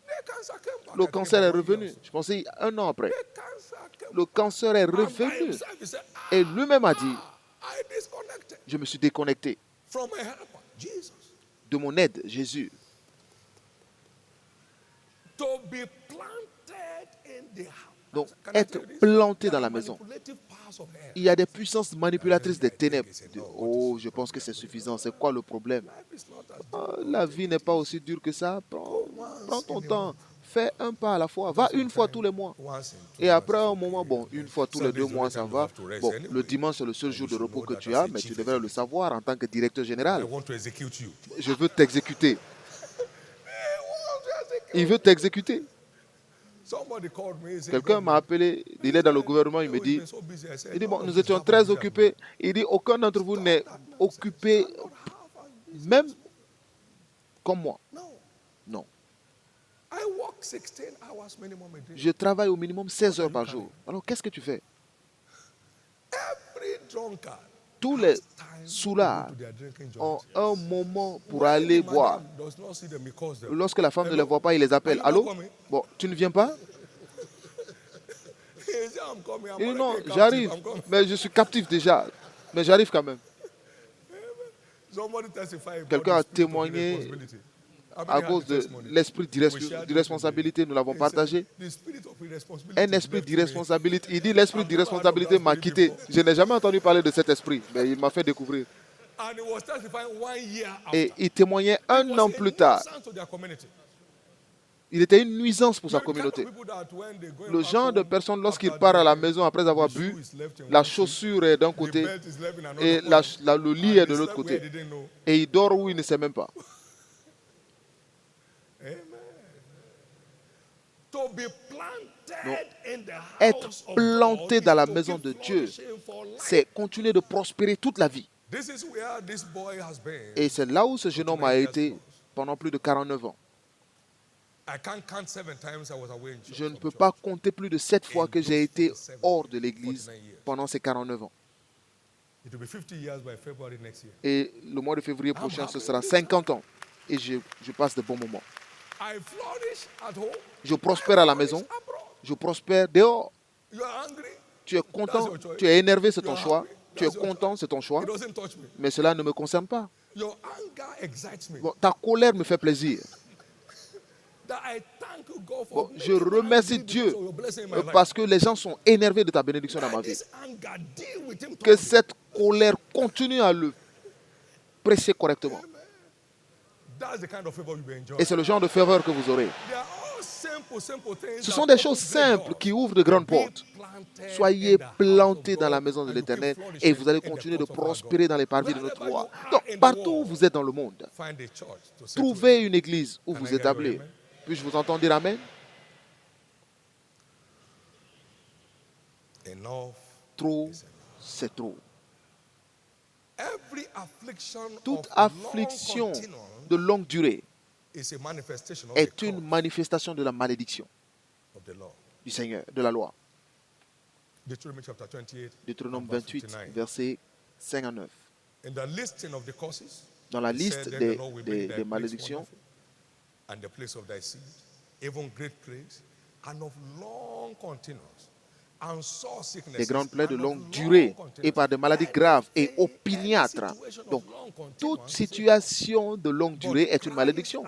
the cancer came back. le I think cancer about est 1 year or revenu. so. Je pensais un an après. The cancer came Le back. cancer est And by revenu. himself, he said, Et lui-même a dit, I disconnected je me suis déconnecté from a helper, Jesus. de mon aide, Jésus. To be planted in the house. Donc, Can I être tell you this? planté There dans are la maison. manipulative powers of hell. Il y a des puissances manipulatrices des I think ténèbres. it's enough. What Oh, is je the pense que problem? c'est suffisant. C'est quoi le problème? Life is not as Ah, difficult. la vie n'est pas aussi dure que ça. Go once Prends ton in a temps. month. Fais un pas à la fois. Va une fois tous les mois. Once in 2 Et après months un is moment, okay. bon, une fois tous les Sunday 2 is the mois, only ça time you va. have to rest Bon, anyway. le dimanche, c'est le seul But jour you de should repos know que that tu as as, a mais tu chief devrais le executive, savoir en tant que directeur I général. want to execute you. Je veux t'exécuter. Il Il veut t'exécuter. Somebody called me, he said, Quelqu'un m'a appelé, il est dans le gouvernement, il me dit, so busy. I said, il dit, bon, none of nous you étions have as très busy as me. occupés. Il dit, aucun d'entre vous n'est Stop that nonsense. occupé I'm not half as busy même as you. comme moi. No. Non. I work 16 hours minimum a day. Je travaille au minimum 16 What are heures you par carrying? jour. Alors, qu'est-ce que tu fais? Every drunkard Tous has les time soûlards to go to their drinking ont joint. un moment pour When aller the boire. madam does not see them, he calls them. Lorsque la femme ne les Hello? voit pas, il les Are appelle. you not Allô? coming? Bon, tu ne viens pas? He said, I'm coming. I'm Il dit, already non, a captive. j'arrive. I'm coming. Mais je suis captif déjà. Mais j'arrive quand même. Somebody testify about Quelqu'un the a spirit of témoigné irresponsibility. How à many had cause the de testimony? l'esprit We shared it d'irresponsabilité. Nous l'avons He said, partagé. the spirit of irresponsibility Un is esprit left me. d'irresponsabilité. Il dit, l'esprit I've never heard of d'irresponsabilité that m'a spirit quitté. before. Je n'ai jamais entendu parler de cet esprit. Mais il m'a fait découvrir. And he was testifying 1 year Et after. il témoignait It un was an a plus tard. nuisance to their community. Il était une nuisance pour sa The kind of communauté. people that when they go Le back genre de home personne, lorsqu'il after part à la drinking, maison après avoir the bu, shoe is left in la one shoe, chaussure est d'un the côté belt is left in another et corner, le lit and est he de l'autre slept where côté. he didn't know. Et il dort où il ne sait même pas. Amen. To be planted in the Être house of planté God dans la is to maison keep de Dieu, flourishing for life. c'est continuer de prospérer toute la vie. This is where this boy has been. Et c'est là où ce jeune homme a many years été plus. pendant plus de 49 ans. I can't count 7 times I was away in church. Je ne from peux church. pas compter plus de 7 fois In que j'ai those été 47, hors de l'église 49 years. pendant ces 49 ans. It will be 50 years by February next year. Et le mois de février prochain, ce happy sera with 50 ans. Et je passe de bons moments. I flourish at home. Je prospère à la I flourish maison. abroad. Je prospère dehors. You are angry. Tu es content, That's your choice. tu es énervé, c'est You ton are choix. happy. Tu es That's your content, choice. c'est ton choix. It doesn't touch me. Mais cela ne me concerne pas. Your anger excites me. Bon, ta colère me fait plaisir. That I thank you, God, for Bon, making je me remercie angry Dieu because of your blessing in my life. parce que les gens sont énervés de ta bénédiction dans Let ma vie. this anger deal with him Que thoroughly. cette colère continue à le presser correctement. That's the kind of favor you'll be enjoying. Et c'est le genre de faveur que vous aurez. They are all simple things Ce that sont des open choses great simples doors. qui ouvrent de grandes Be portes. planted Soyez in the house plantés of dans la God maison de and you keep l'Éternel flourishing et vous allez in the continuer de courts of our God. prospérer dans les parvis de notre Wherever roi. you are Donc, in the partout où world, vous êtes dans le monde, find a church to settle trouvez une église où Can I vous hear your établir. amen? Puis-je vous entendre dire Amen? in. Enough. Trop, c'est trop. Every affliction Toute of long affliction continuance de longue durée is a manifestation of est the une curse manifestation de la malédiction of the law. du Seigneur, de la loi. Deuteronomy chapter 28. Deutéronome and verse 28, 59. versets 5 à 9. In the listing of the curses, Dans la it liste said, "Then des, the Lord will des- make thy des place malédictions, wonderful, and the place of thy seed, even great plagues, and of long continuance, and sore sicknesses, des grandes plaies de and of longue long durée continuance." et par des maladies graves et Anything, opiniâtres. any situation of Donc, long continuance toute is a situation de longue durée est une malédiction.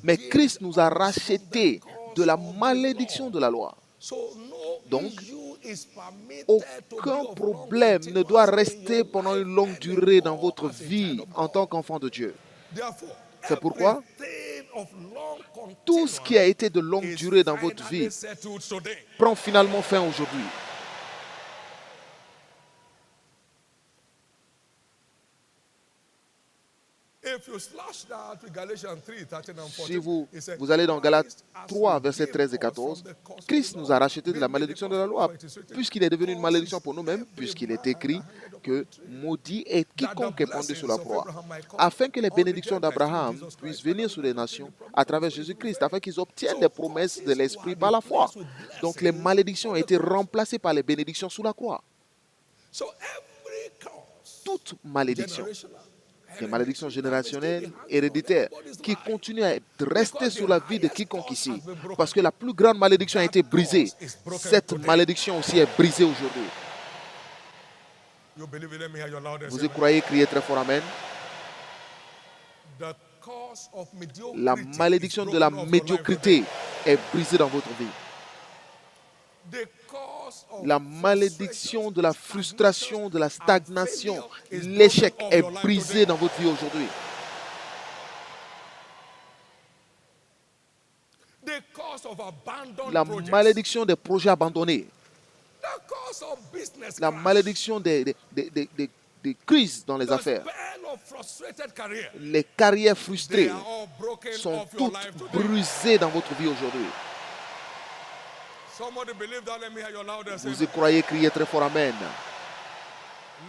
Mais Christ nous a rachetés de la malédiction de la loi. So no Donc, issue is permitted to be aucun of long problème ne continuance doit in rester your pendant life une longue durée dans anymore votre as a child vie of en God. tant qu'enfant de Dieu. Therefore, C'est pourquoi everything of long tout ce qui a continuance été de longue is durée dans votre finally vie settled today. prend finalement fin aujourd'hui. If If you slash that with Galatians 3, 13 and 14, Si vous it says, allez dans Galates Christ has 3, versets redeemed 13 et us from 14, the curse of Christ the nous law, a rachetés de la being made malédiction de curse la for us, loi, for it is written, puisqu'il est devenu une "Curse malédiction is pour nous-mêmes, every puisqu'il est man that écrit hangeth upon que a tree." maudit est That the quiconque est pendu sur la blessings of croix, Abraham might come afin que les on the bénédictions Gentiles through d'Abraham Jesus puissent Christ, that venir we sur might les obtain nations the promise à of travers faith through Jésus-Christ, faith. afin qu'ils obtiennent So des promesses de curses l'Esprit were par la foi. replaced with Donc les blessings malédictions ont on the été cross. remplacées par les bénédictions sous la croix. So every curse, Toute malédiction, generational, les malédictions hereditary, that may still be générationnelles, hanging on héréditaires, everybody's qui life, continuent à rester because sur the la vie de highest quiconque curse ici. has been broken. Parce que la plus grande malédiction a That été brisée. curse is broken Cette today. malédiction aussi est brisée aujourd'hui. You believe it? Let me hear your loudest Vous y amen. croyez? Criez très fort Amen. The curse of mediocrity La is malédiction de la broken off your life médiocrité today. est brisée dans votre vie. The curse of La malédiction de la frustration, de la stagnation, failure is l'échec broken off est your life brisé today. dans votre vie aujourd'hui. The curse of abandoned La projects. malédiction des projets abandonnés. The curse of business La crash. malédiction des crises dans les The affaires. spell of frustrated career. Les carrières They frustrées are all broken sont off your toutes life today. brisées dans votre vie aujourd'hui. Somebody believe that. Let me hear your loudest Vous y amen. croyez? Criez très fort Amen.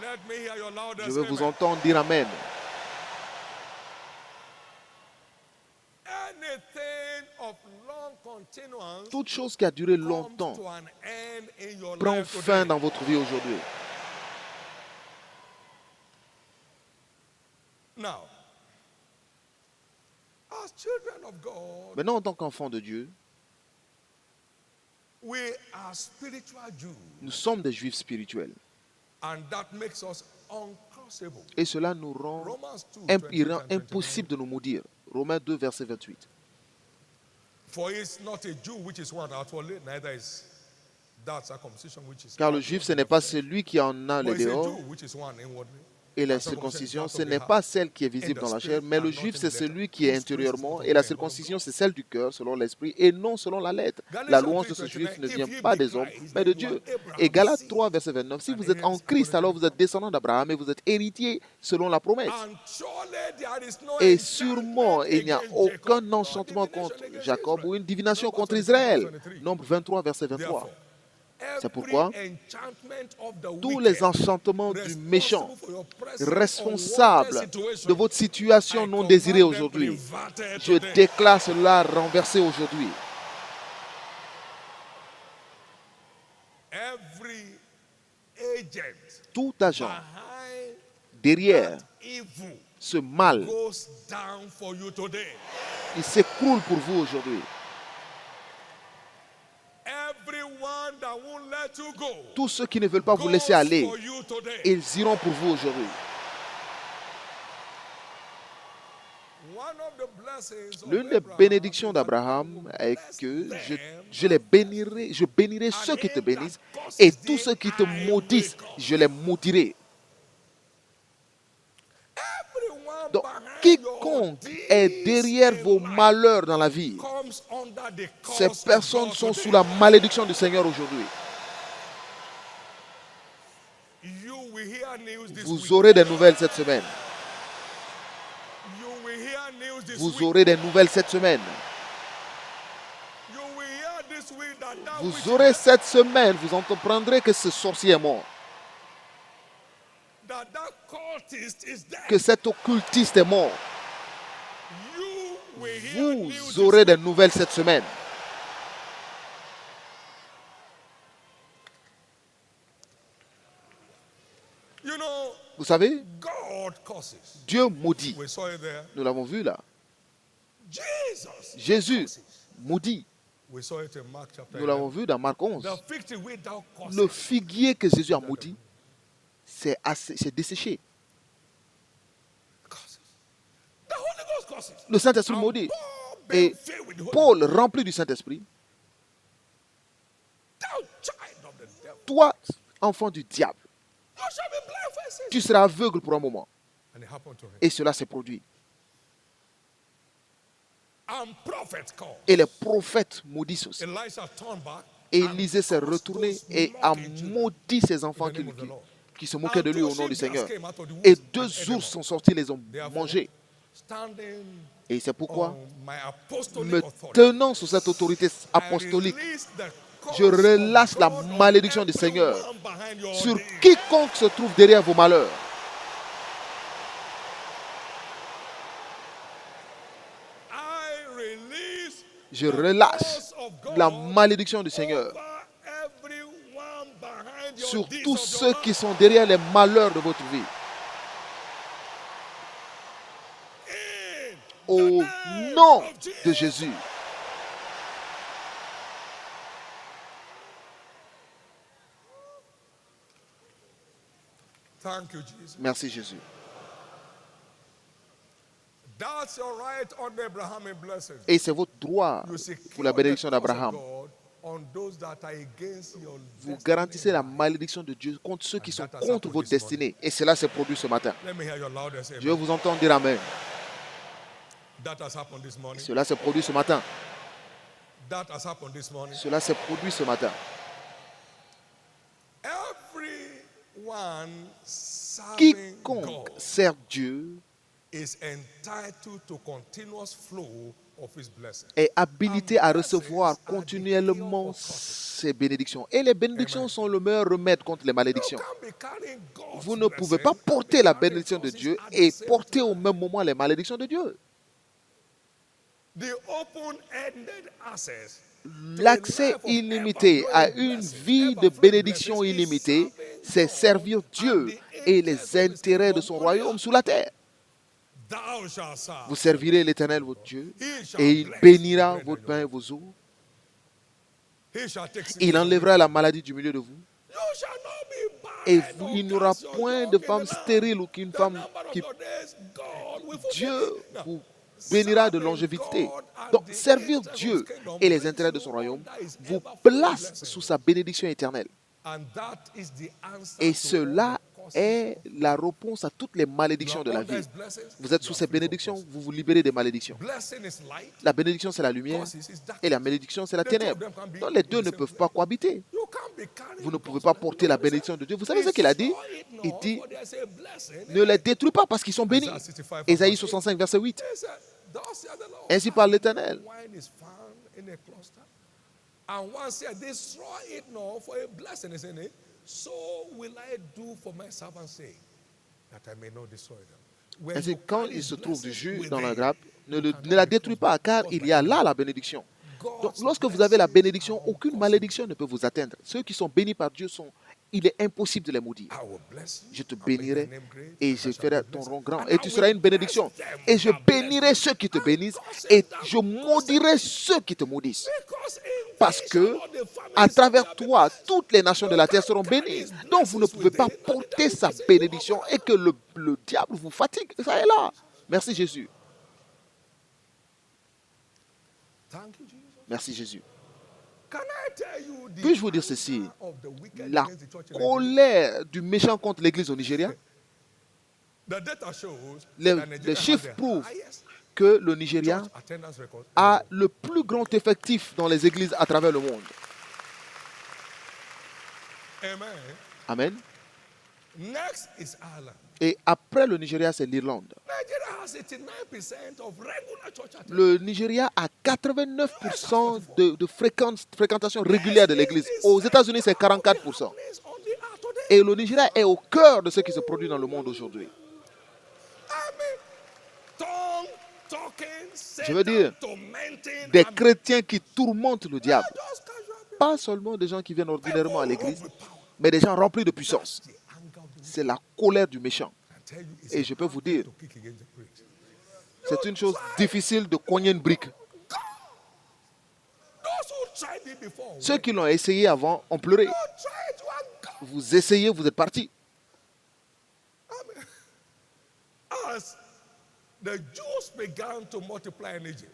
Let me hear your loudest Je veux vous amen. entendre dire Amen. Anything of long continuance Toute chose qui a duré comes longtemps to an end in your prend life fin today. dans votre vie aujourd'hui. Now, as children of God, Maintenant, en tant qu'enfants de Dieu, we are spiritual Jews, nous sommes des juifs spirituels. and that makes us uncrossable. Et cela nous rend, Romans 2, il 28 rend and 29. impossible de nous maudire. Romains 2, verset 28. For it's not a Jew which is one outwardly, neither is that circumcision which is Car le outward juif, ce in n'est the pas flesh. celui qui en a But les it's a dehors, Jew which is one inwardly. et la And circumcision circoncision, is that ce of the n'est heart, pas celle qui est in visible the dans la spirit, chair, mais le and not juif, in c'est the letter. celui qui est Whose spirit is intérieurement, not et of la man, but of circoncision, God. c'est celle du cœur, selon l'esprit, et non selon la lettre. La Galatians louange de ce 3:29, juif ne if vient ye pas be des hommes, Christ, mais de then you are Dieu. Et Abraham's Galates seed, 3, verset 29, si and vous êtes en heirs Christ, according alors to vous the êtes descendant d'Abraham et vous êtes héritier selon la promesse. And surely there is no Et sûrement, enchantment il n'y a against Jacob, aucun nor enchantement divination contre against Jacob Israel. ou une divination Numbers contre 23, verse Israël. 23. Nombre 23, verset 23. Therefore, C'est every pourquoi enchantment of the tous les wicked, enchantements du méchant, responsible for your present responsables unwanted de situation, votre situation I non désirée command them aujourd'hui, reverted je today. déclare cela renversé aujourd'hui. Every agent Tout agent behind derrière that evil ce mal, goes down for you today. il s'écroule pour vous aujourd'hui. Everyone that won't let you go Tous ceux qui ne veulent pas vous goes laisser aller, for you today. ils iront pour vous aujourd'hui. One of the blessings of L'une des Abraham bénédictions is that d'Abraham I will est bless que them je les bénirai, je bénirai ceux qui te bénissent, et tous ceux qui te maudissent, je les maudirai. Everyone Donc, behind quiconque your est deeds derrière in vos life malheurs dans la vie, comes under the ces curse of personnes God sont today. sous la malédiction du Seigneur aujourd'hui. You will hear news this Vous week. aurez des nouvelles cette semaine. You will hear news this Vous week. aurez des nouvelles cette semaine. You will hear this week that that Vous which aurez is cette semaine, vous entreprendrez que ce sorcier est mort, that cultist is dead. que cet occultiste est mort. You will hear news Vous this aurez week. des nouvelles cette semaine. You know, Vous savez, God curses. Dieu maudit. We saw it there. Nous l'avons vu là. Jesus Jésus curses. maudit. We saw it in Mark chapter Nous l'avons 11. vu dans Marc 11. The fig tree without curses. Le figuier que Jésus a maudit, c'est desséché. Curses. The Holy Ghost curses. Le Saint-Esprit And maudit. Paul being Et filled with the Holy Paul, rempli du Saint-Esprit, Thou child of the devil, toi, enfant du diable, thou shalt be blind for a season. tu seras aveugle pour un moment. And it happened to him. Et cela s'est produit. And prophet called. Et les prophètes maudissent aussi. Elisha turned back. Et and Élisée s'est cursed retourné those et a mocking Jews maudit ses in enfants the name of the Lord. qui se moquaient de lui au nom du Seigneur. Came out of the woods Et and 2 ate them ours up. sont sortis, les ont Therefore, mangés. standing Et c'est pourquoi, on my apostolic me authority, tenant sous cette autorité I apostolique, release the je curse of relâche la God on malédiction du Seigneur everyone behind your sur day. quiconque se trouve derrière vos malheurs. I release Je the relâche curse of la God malédiction du Seigneur over everyone behind your sur deeds tous of your ceux qui life. sont derrière les malheurs de votre vie. In Au the name nom of de Jesus. Jésus. Thank you, Jesus. Merci Jésus. That's your right on the Abrahamic blessing. Et c'est votre droit You pour la secure the bénédiction curse of d'Abraham. God on those that are against your Vous destiny garantissez la in life. malédiction de Dieu contre ceux qui And sont that has contre happened votre this morning. destinée. Et cela s'est produit ce matin. Let me hear your loudest Je veux amen. vous entendre dire Amen. That has happened this morning. Cela s'est produit ce matin. That has happened this morning. Cela s'est produit ce matin. Everyone serving Quiconque God sert Dieu is entitled to continuous flow of his blessing. est habilité à recevoir continuellement ses bénédictions. Et les bénédictions Amen. sont le meilleur remède contre les You malédictions. can't be carrying God's Vous ne pouvez pas blessing porter and la be carrying bénédiction de curses Dieu at the et same porter au time. même moment les malédictions de Dieu. The open-ended access L'accès illimité à une vie de bénédiction illimitée, c'est servir Dieu et les intérêts de son royaume sous la terre. thou shalt serve. Vous servirez l'Éternel, votre Dieu, He shall et il bless bénira the bread votre and pain et your vos eaux. milk. He shall take sickness Il away enlèvera from la you. maladie du milieu de vous. You shall not be Et barren or il n'y aura cast your point young de in the femme land. stérile ou qu'une The femme number of qui... your days, God will fulfill Dieu it. Now, vous bénira de serving longévité. God and Donc, the servir interests of Dieu his kingdom et les brings intérêts de you son royaume under his vous ever-flowing place blessing. sous sa bénédiction éternelle. And that is the answer Et to cela all the causes est of la réponse à toutes les You malédictions are de la under vie. his blessings, Vous êtes you sous are ces free from bénédictions, curses. vous vous libérez des malédictions. Blessing is light, La bénédiction, c'est la lumière, curses is et la darkness. malédiction, c'est la The two of ténèbre. them can be Donc, les with deux the ne same peuvent blessing. pas cohabiter. You can't be carrying Vous ne pouvez God's pas blessing. porter la Look what he bénédiction said. de Dieu. Vous savez ce qu'il a dit? Destroy it Il not, dit, for there's a blessing ne in les it. détruis pas parce qu'ils sont bénis. Isaiah 65 Ésaïe verse 8. 65, verset 8. He said, thus saith the Lord, Ainsi as parle the l'Éternel. wine is found in a cluster, and one said, destroy it not, for a blessing is in it. So will I do for my servant's sake, that I may not destroy them. When Ainsi, you quand carry il se trouve du blessings jus dans la within, grappe, ne, you ne cannot la be détruis cursed pas, car by il y a God. là la bénédiction. Donc, God's lorsque vous avez la blessings bénédiction, are aucune impossible. malédiction ne peut vous atteindre. Ceux qui sont bénis par Dieu il est impossible de les maudire. I will bless you, Je te I'll make thy bénirai name great, et and je thou shalt ferai be ton blessed. nom grand. And Et I tu will seras une bless bénédiction. them Et je that bless bénirai you, ceux qui te and bénissent curse et them je that maudirai curse ceux qui te maudissent. Because in Parce thee que shall all the à families of travers the earth be toi, blessed. toutes les nations You de la terre can't seront carry bénies. his Donc vous ne blessings pouvez pas within, and the porter devil sa blessing you bénédiction over. et que le diable vous fatigue. Ça est là. Merci Jésus. Thank you, Jesus. Merci Jésus. Can I tell you the Puis-je vous dire ceci? anger of the wicked La against the church in Nigeria? colère du méchant contre l'église au Nigeria, The data shows les that Nigeria has chiffres the prouvent highest que le Nigeria church attendance record in the a world. le plus grand effectif dans les églises à travers le monde. Amen. Amen. Next is Ireland. Et après le Nigeria, c'est l'Irlande. Nigeria has 89% of regular church attendance. Le Nigeria a 89% de fréquentation régulière de l'église. Aux États-Unis, c'est 44%. Et le Nigeria est au cœur de ce qui se produit dans le monde aujourd'hui. Je veux dire, des chrétiens qui tourmentent le diable. Pas seulement des gens qui viennent ordinairement à l'église, mais des gens remplis de puissance. C'est la colère du méchant. Et je peux vous dire, c'est une chose difficile de cogner une brique. Ceux qui l'ont essayé avant ont pleuré. Vous essayez, vous êtes partis.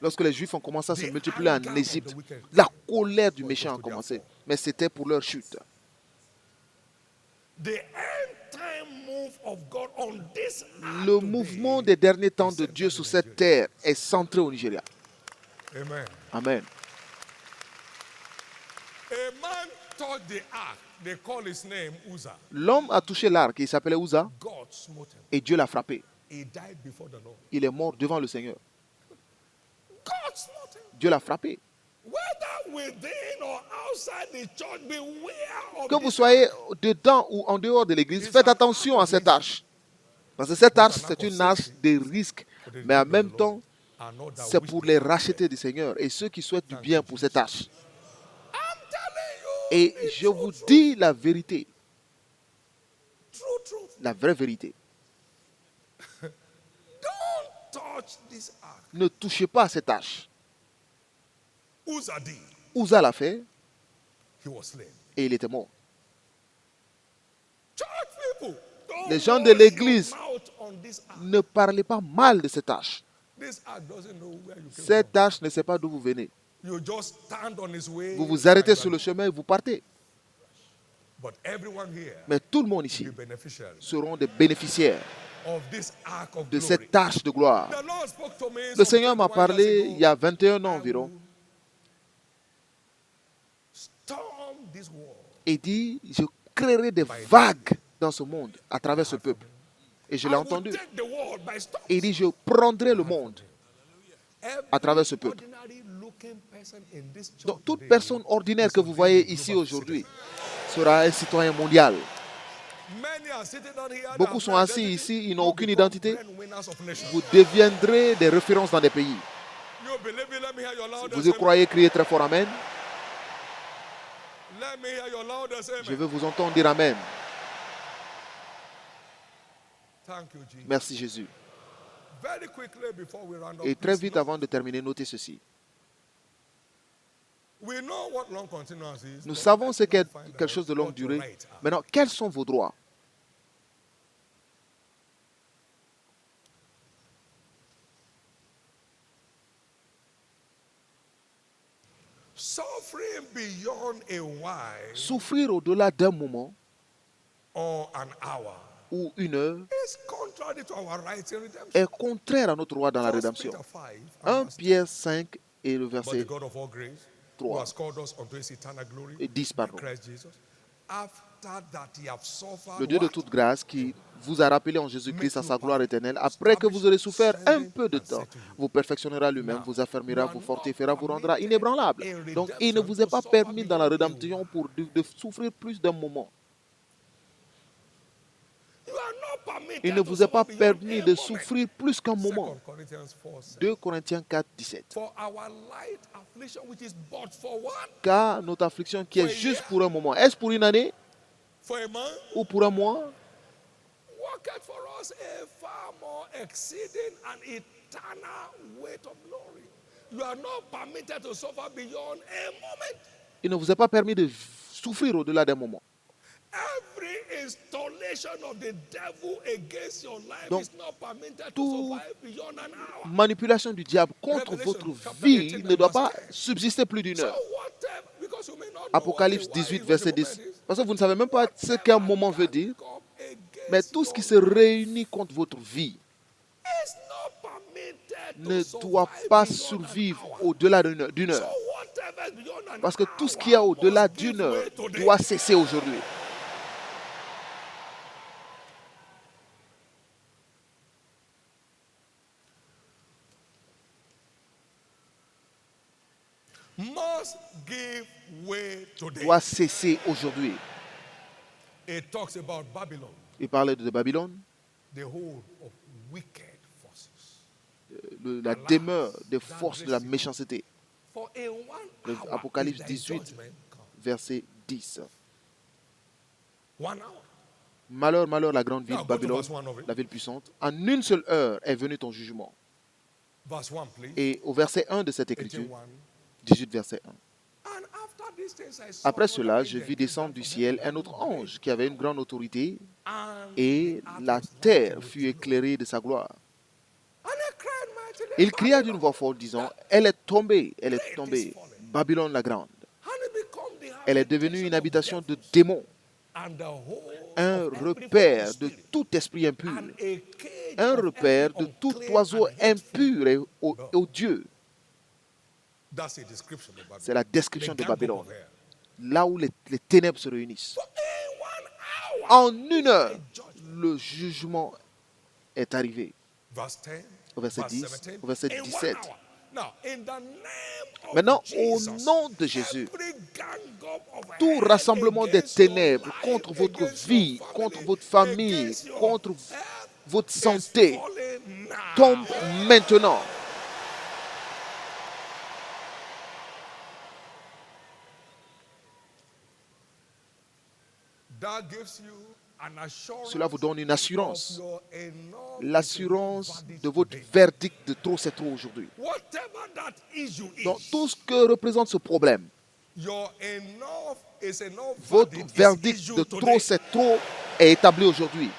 Lorsque les Juifs ont commencé à se multiplier en Égypte, la colère du méchant a commencé. Mais c'était pour leur chute. Le mouvement des derniers temps de Dieu sur cette terre est centré au Nigeria. Amen. Amen. They call his name Uzzah. L'homme a touché l'arc, il s'appelait Uzzah, God smote him. et Dieu l'a frappé. He died before the Lord. Il est mort devant le Seigneur. God smote him. Dieu l'a frappé. Whether within or outside the church, beware of Que vous this soyez act. dedans ou en dehors de l'église, faites attention à cette tâche. Parce que cette tâche, c'est une tâche de risque. Mais en même temps, And not that c'est which pour they les have racheter du Seigneur et ceux qui souhaitent du bien pour cette tâche. I'm telling you Et the je true vous truth. dis la vérité, True truth. la vraie vérité. Don't touch this act. Ne touchez pas à cette tâche. Uzzah did. Uzzah l'a fait He was slain. et il était mort. Church people, don't Les gens de run l'église your mouth on this act. Ne parlez pas mal de cette tâche. This act doesn't know where you came Cette tâche ne sait pas d'où vous venez. from. You just stand on his way. Vous vous arrêtez like sur le that. chemin et vous partez. But everyone here Mais tout le monde will ici be beneficiaries seront des bénéficiaires of this act of de glory. cette tâche de gloire. The Lord spoke to me Le some Seigneur m'a 21 parlé years ago. il y a 21 ans I environ will storm this world et dit, je créerai des vagues dans ce monde à travers ce peuple. Et je l'ai I will entendu. take the world by storm. Et il dit, je prendrai le monde. à travers ce peuple. Ordinary looking person in this church Donc, toute today personne ordinaire que vous voyez ici aujourd'hui sera un citoyen mondial. Many are sitting down here that Beaucoup have sont no assis identity. ici, ils n'ont You aucune become identité. breadwinners of nations. Vous deviendrez des références dans des pays. You believe it? Let me hear your loudest Vous y amen. croyez, criez très fort Amen. Let me hear your loudest amen. Je veux vous entendre dire Amen. Thank you, Jesus. Merci Jésus. Very quickly before we round up, Et très please vite note, avant de terminer, notez ceci. we know what long continuance is. Nous but savons let's ce qu'est now find quelque out chose de longue what your durée. rights are. Maintenant, quels sont vos droits? Suffering beyond a while Souffrir au-delà d'un moment or an hour ou une heure is contrary to our rights in redemption. est contraire à notre droit dans la 1 rédemption. Peter 5, 1 verse 10. Pierre 5 et le But the verset God of all grace, who 3. has called us unto his eternal glory, Et 10, in pardon. Christ Jesus, after that he have suffered Le Dieu de what? toute grâce qui vous a rappelé en Jésus-Christ à sa gloire éternelle, après que vous aurez souffert un peu de temps, vous perfectionnera lui-même, vous affermira, vous fortifiera, vous rendra inébranlable. Donc, il ne vous est pas permis dans la rédemption de souffrir plus d'un moment. You are not permitted Il ne to vous est pas suffer beyond permis a de moment. souffrir plus qu'un moment. 2 Corinthians 4 says, 2 Corinthiens 4, 17. for our light affliction which is but for what? Car notre affliction qui est juste pour un moment, est-ce pour une année For a month? ou pour un mois? Worketh for us a far more exceeding and eternal weight of glory. You are not permitted to suffer beyond a moment. Il ne vous est pas permis de souffrir au-delà d'un moment. Every installation of the devil against your life Donc, is not permitted to tout- survive beyond an hour. Manipulation du diable contre votre vie ne doit pas subsister plus d'une So heure. whatever, because you may not know Apocalypse what a while 18, is, verset what a 10. moment is. Parce que vous ne savez même pas ce qu'un moment veut dire. Come against Mais tout ce qui your se réunit contre votre vie is not permitted to ne survive doit pas beyond an survivre hour. au-delà d'une So heure. whatever is beyond an Parce que tout ce hour qui est au-delà must give d'une heure way today. doit cesser aujourd'hui. Must give way today. Doit cesser aujourd'hui. It talks about Babylon, Il parlait de Babylone, the whole of wicked forces. la demeure des forces de la méchanceté. For in 1 Le hour Apocalypse is thy 18. judgment come. Verset 10. 1 hour. Malheur, malheur, la grande ville Now go to Babylone, verse 1 of it. la ville puissante. En une seule heure est venu ton jugement. Verse 1, please. Et au verset 1 de cette 18, écriture, 1. 18 verset 1. And after these things I saw Après another cela, angel je vis come descendre down du from ciel heaven, un autre having ange qui avait une grande autorité, and et the earth la was terre lightened fut with glory. éclairée de sa gloire. And he cried mightily, Il cria Babylon, d'une voix forte, disant, elle est tombée, Babylone la grande. and it become the Elle est devenue habitation une of habitation de devils, démons, and the whole un of every repère foul de spirit, tout esprit impur, and a cage un of repère every de tout unclean oiseau and hateful. impur et odieux. That's a description of Babylon. C'est la description The de gang of Babylone, hell. là où les ténèbres se réunissent. For in 1 hour, En une heure, judgment. le jugement est arrivé. Verse 10, au verset verse 10, 17. au verset In 1 17. hour. Now, in the name of Maintenant, au Jesus, nom de Jésus, every gang up of tout hell rassemblement des against your ténèbres life, contre votre against your vie, contre family, votre famille, against your contre health votre is santé, falling now. tombe maintenant. That gives you an assurance Cela vous donne une assurance. of your enough L'assurance is enough de votre today. verdict de trop, c'est trop aujourd'hui. Whatever that issue Donc, is, tout ce que représente ce problème, your enough is enough votre verdict is verdict issue de today. trop, c'est trop est établi aujourd'hui.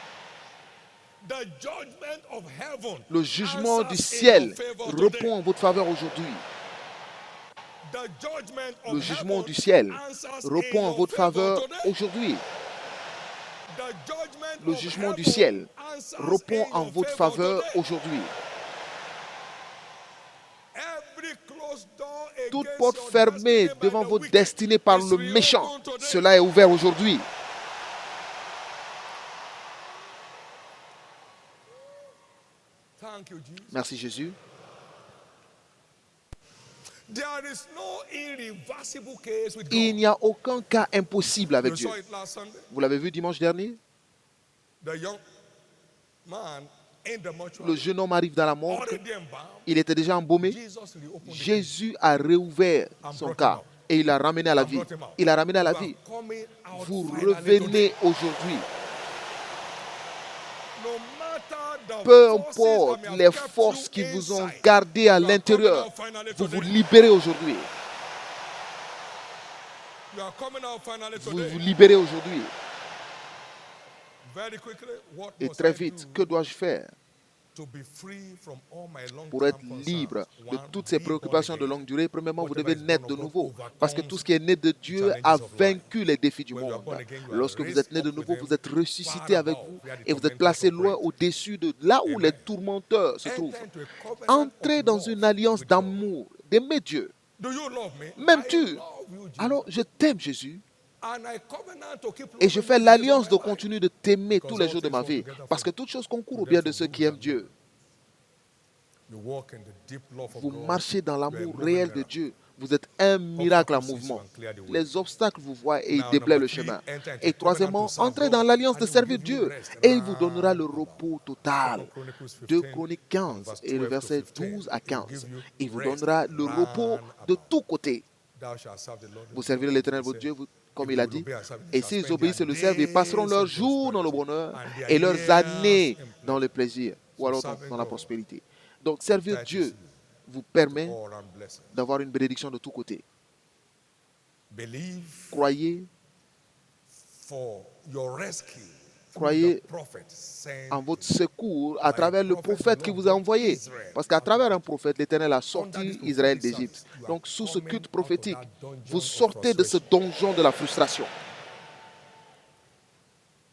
The judgment of heaven Le jugement du answers in ciel your favor répond today. en votre faveur aujourd'hui. The judgment of Le jugement heaven du ciel answers in répond en your votre favor faveur today. aujourd'hui. The judgment Le of jugement du heaven ciel answers répond in en your votre favor faveur today. aujourd'hui. Every closed door Toute against porte your fermée destiny by devant the votre wicked destinée par is le méchant, reopened today. cela est ouvert aujourd'hui. Thank you, Jesus. Merci Jésus. There is no irreversible case with Il God. n'y a aucun cas impossible avec You Dieu. saw it last Sunday. Vous l'avez vu dimanche dernier? The young man in the Le mortuary, jeune homme arrive dans la mort. already embalmed. Il était déjà embaumé. Jesus reopened the case. Jésus a réouvert son cas et il l'a ramené à la vie. Il l'a ramené à la You are vie. coming out Vous finally revenez today. aujourd'hui. No matter the Peu forces importe that may have les kept forces you qui vous ont inside, gardé à you are l'intérieur, coming out finally vous vous today. libérez aujourd'hui. You are coming out finally Vous today. vous libérez aujourd'hui. Very quickly, what Et must très I vite, do que dois-je faire to be free from all my long-term pour être concerns? libre de One, toutes ces be préoccupations de born again. longue durée? Premièrement, vous Whatever devez is naître born de of God nouveau. Parce que tout ce overcomes qui est né de Dieu challenges a of life. vaincu les défis du When you are monde. born again, you are Lorsque vous raised êtes né de up with nouveau, him vous êtes far ressuscité avec above vous where the et vous êtes tormentors placé loin operate. au-dessus de là où les Amen. tourmenteurs se trouvent. Enter into a covenant Entrez of dans love une alliance with God. d'amour, d'aimer Dieu. Do you love me? I M'aimes-tu? love you, Jesus. Alors, je t'aime, Jésus. And I covenant to keep Et je loving fais you the days of l'alliance my de life. continuer de t'aimer tous Because les all jours de things ma work vie. together Parce for que toutes choses concourent au good bien for de ceux those qui that aiment love Dieu. him. You walk in the deep love of Vous God. marchez dans You are a l'amour moving réel de miracle. Dieu. Vous êtes un miracle en Obstacles see you mouvement. and clear the way. Les obstacles vous voient et ils Now, déblayent le number three, chemin. enter into Et a covenant troisièmement, to serve entrez God, dans l'alliance and de he will servir give you Dieu. rest Et il vous donnera le round repos about. total. 2 Chronicles 2 15, Chroniques from 15 verse et le 12 to verset 15. 12 à He will 15. give you Il vous rest donnera le repos round de about. tous côtés. Thou shalt serve the Lord Vous thy servirez God, l'Éternel he votre said. Dieu, comme If il they a will dit. obey and serve, they Et shall s'ils spend obéissent et their le servent, ils passeront days leurs in jours dans le prosperity bonheur and their et leurs years années in dans le plenty. plaisir, ou So alors serving dans la God prospérité. Donc, servir touches Dieu you vous with permet all round blessings. d'avoir une bénédiction de tous côtés. Believe Croyez for your rescue through Croyez the prophet sent en votre to you. secours à By travers le prophet, prophète the qui Lord vous a brought envoyé. Israel Parce qu'à out of travers un Egypt. prophète, l'Éternel a Under sorti this Israël prophetic d'Égypte. service, you are Donc, sous ce coming culte out of prophétique, that dungeon vous of sortez de ce frustration. donjon de la frustration.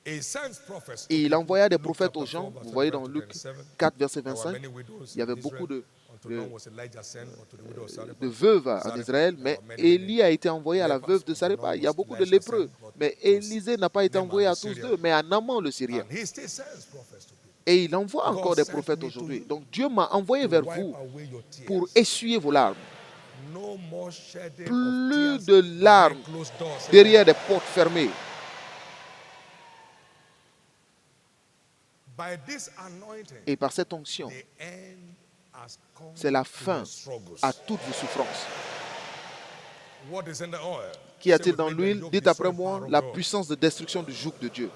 He sends prophets to Et il people. envoya des Luke prophètes chapter aux gens. 4, verse Vous voyez 25 dans to Luc 27. 4, verset There were 25, many widows il y avait in beaucoup Israel. Unto de- none was Elijah sent, but to the widow of Zarephath. de veuves en Zarephath, Israël, there mais were many, many Élie a été envoyé à la lepers. veuve de Unto Sarepta. none Il y a was beaucoup de Elisha lépreux, sent, but mais to Élisée n'a pas été Naaman envoyé the à tous Syrian. deux, mais à Naaman le Syrien. And he still sends prophets to people. Et il envoie God encore des sent prophètes me to aujourd'hui. you Donc Dieu m'a envoyé to vers wipe vous away your pour tears. essuyer vos larmes. No more shedding Plus of de tears larmes behind closed doors. derrière des portes fermées. By this anointing, Et par cette onction, the end has come c'est la to fin your struggles. à toutes vos souffrances. What is in the oil? Qu'y a-t-il Say dans with me, the l'huile? yoke Dites destroying après moi, power of la God. puissance de destruction du joug de Dieu.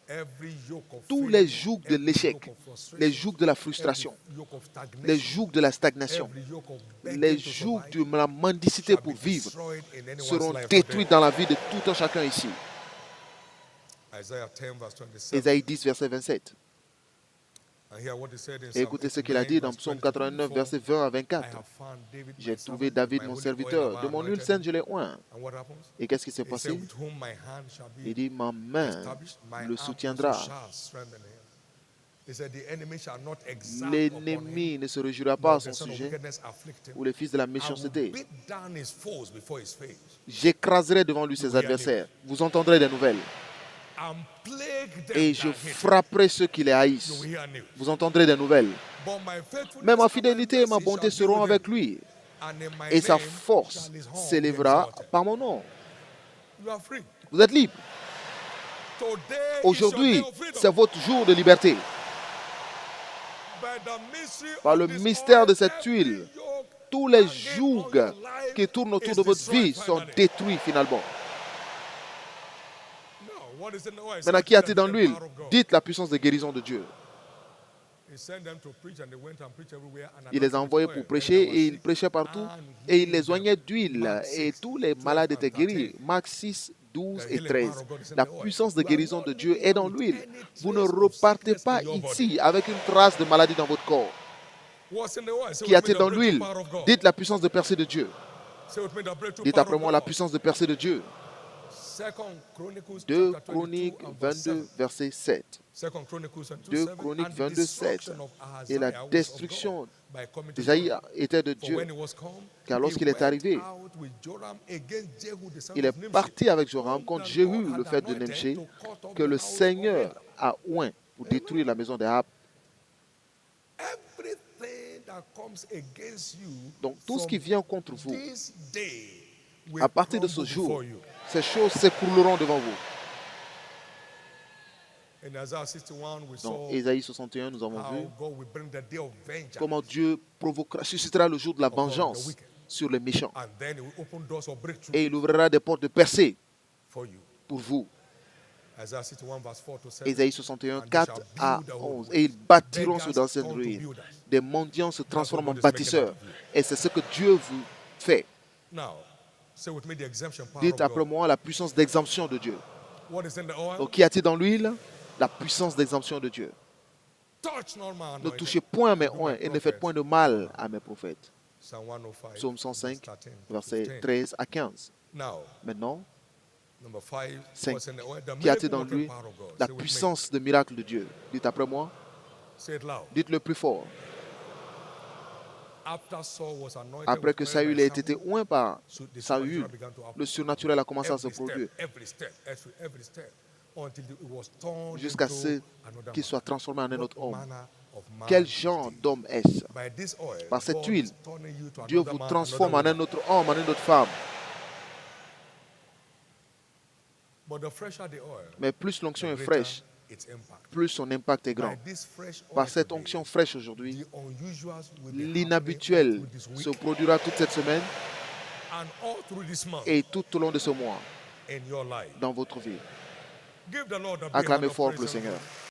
Every yoke of Tous failure, les jougs de every l'échec, yoke of frustration, les jougs de la every frustration, yoke of stagnation, les jougs de la stagnation, every yoke of begging les to jougs survive de la mendicité shall pour be vivre destroyed in anyone's seront life détruits today. dans la vie de tout un chacun ici. Isaiah 10 verse 27. Ésaïe 10, verset 27. And hear what he said in Et Psalm écoutez ce qu'il 89, a dit dans verse Psaume 20 to 89, 24. verset 20 à I 24. have found David, J'ai my trouvé servant, David, my mon holy serviteur. oil De have mon huile anointed sainte, him. je l'ai oint. And what happens? Et qu'est-ce qui s'est He said, passé? with whom my hand shall be Il dit, ma main established, my le arm soutiendra. also shall strengthen him. He said, the enemy shall not exalt upon L'ennemi him, ne se réjouira pas nor à the son son of sujet, wickedness afflict him. ou les fils de la I will méchanceté. beat down his foes before his face. J'écraserai devant lui ses adversaires. Vous entendrez des nouvelles. and plague them et je that hate frapperai ceux qui les him. haïssent. You will hear news. Vous entendrez des nouvelles. But my faithfulness Mais ma and my fidélité et ma mercy bonté shall be seront with avec him, lui, and in my et sa name force shall his horn be s'élèvera exalted. par mon nom. You are free. Vous êtes libre. Today is your Aujourd'hui, day of freedom. c'est votre jour de liberté. By the mystery Par of le this mystère oil, de cette every huile, yoke tous les hanging on jougs your life qui tournent autour is de votre destroyed vie sont finally. détruits finalement. No, what is in the oil? Maintenant, qu'y a-t-il dans l'huile? Dites la puissance de guérison de Dieu. He sent them to preach and they went and preached everywhere and Il les anointed with envoyait oil pour everyone prêcher that was et ils sick, prêchaient partout and et il healed les them. oignait d'huile Mark et 6, tous les 12 malades and étaient 13. guéris. Marc 6, 12 The et healing 13. power of God is in La the oil. puissance de You are guérison not de Dieu leaving est dans with l'huile. any Vous ne trace of repartez sickness pas in your body. ici avec une trace de maladie dans votre corps. What's in the oil? Say Qu'y with me a-t-il the dans breakthrough l'huile? power of God. Dites la puissance de percée de Dieu. Say with me the breakthrough Dites power après of moi la God. puissance de percée de Dieu. 2 Chronicles 2 chapter 22 Chroniques and verse 7. 22, verset 7. 2 Chronicles 2 22, 7. Chroniques And the 22, 7. destruction of Et la Ahaziah was of destruction God by coming to d'Isaïe Joram. était de For Dieu. when he was come, Car he lorsqu'il est went arrivé, out with Joram against Jehu, the son il of est Nimshi, parti avec Joram whom contre the Jéhu, Lord le had fils de anointed Nimshi, to cut off que the le house of Seigneur Israel. a oint pour détruire la maison d'Ahab. Everything that comes against you Donc tout ce from qui vient contre vous, this day will à partir de ce crumble jour, before you. ces choses s'écrouleront devant vous. In Isaiah 61, we Dans saw Ésaïe 61, nous avons vu how God will bring the day of vengeance. comment Dieu suscitera le jour de la vengeance sur les méchants. And then he will open doors of breakthrough Et il ouvrira des portes de percée for you. pour vous. Isaiah 61, verse 4 to 7. Ésaïe 61, And they 4 shall à build the whole 11. way. Et ils bâtiront Beggars sur d'anciennes turn to ruines. builders. Des mendiants se transforment en God is making bâtisseurs. out of you. Et c'est ce que Dieu vous fait. Now, say with me the exemption power Dites of après God. moi la puissance d'exemption de Dieu. What is in the oil? Donc, qu'y a-t-il dans l'huile? La puissance d'exemption de Dieu. Touch not my Ne anointed. touchez point mes Do my oins et ne faites prophets point de mal à mes prophètes. Psalm 105, Psaume 105, verse 13 to versets 15. 13 à 15. Now, Maintenant, number 5, 5. what's in the oil? The Qu'y a-t-il miracle dans working lui? power of God. La Say with me. puissance de miracle de Dieu. Dites après moi. Say it loud. Dites-le plus fort. After Saul was anointed Après with que oil Saül by ait été Samuel, oint par so the Saül, supernatural began to happen. le surnaturel a commencé à se Every step, produire every step, until it was turned jusqu'à into ce another qu'il man. soit transformé en un autre What homme. manner of man Quel is genre this? d'homme est-ce? By this oil, Par cette God huile, is turning you to Dieu another vous man, transforme en another un woman. autre homme, en une autre femme. But the fresher the oil, Mais plus l'onction the est greater fraîche, its impact. plus son impact est grand. By this fresh oil Par cette today, onction fraîche aujourd'hui, the unusuals will be happening all l'inhabituel through this se week produira toute cette semaine and all through this month et tout au long de ce mois in your life. dans votre vie. Give the Lord a big hand Acclamez of fort praise pour le and Seigneur. glory.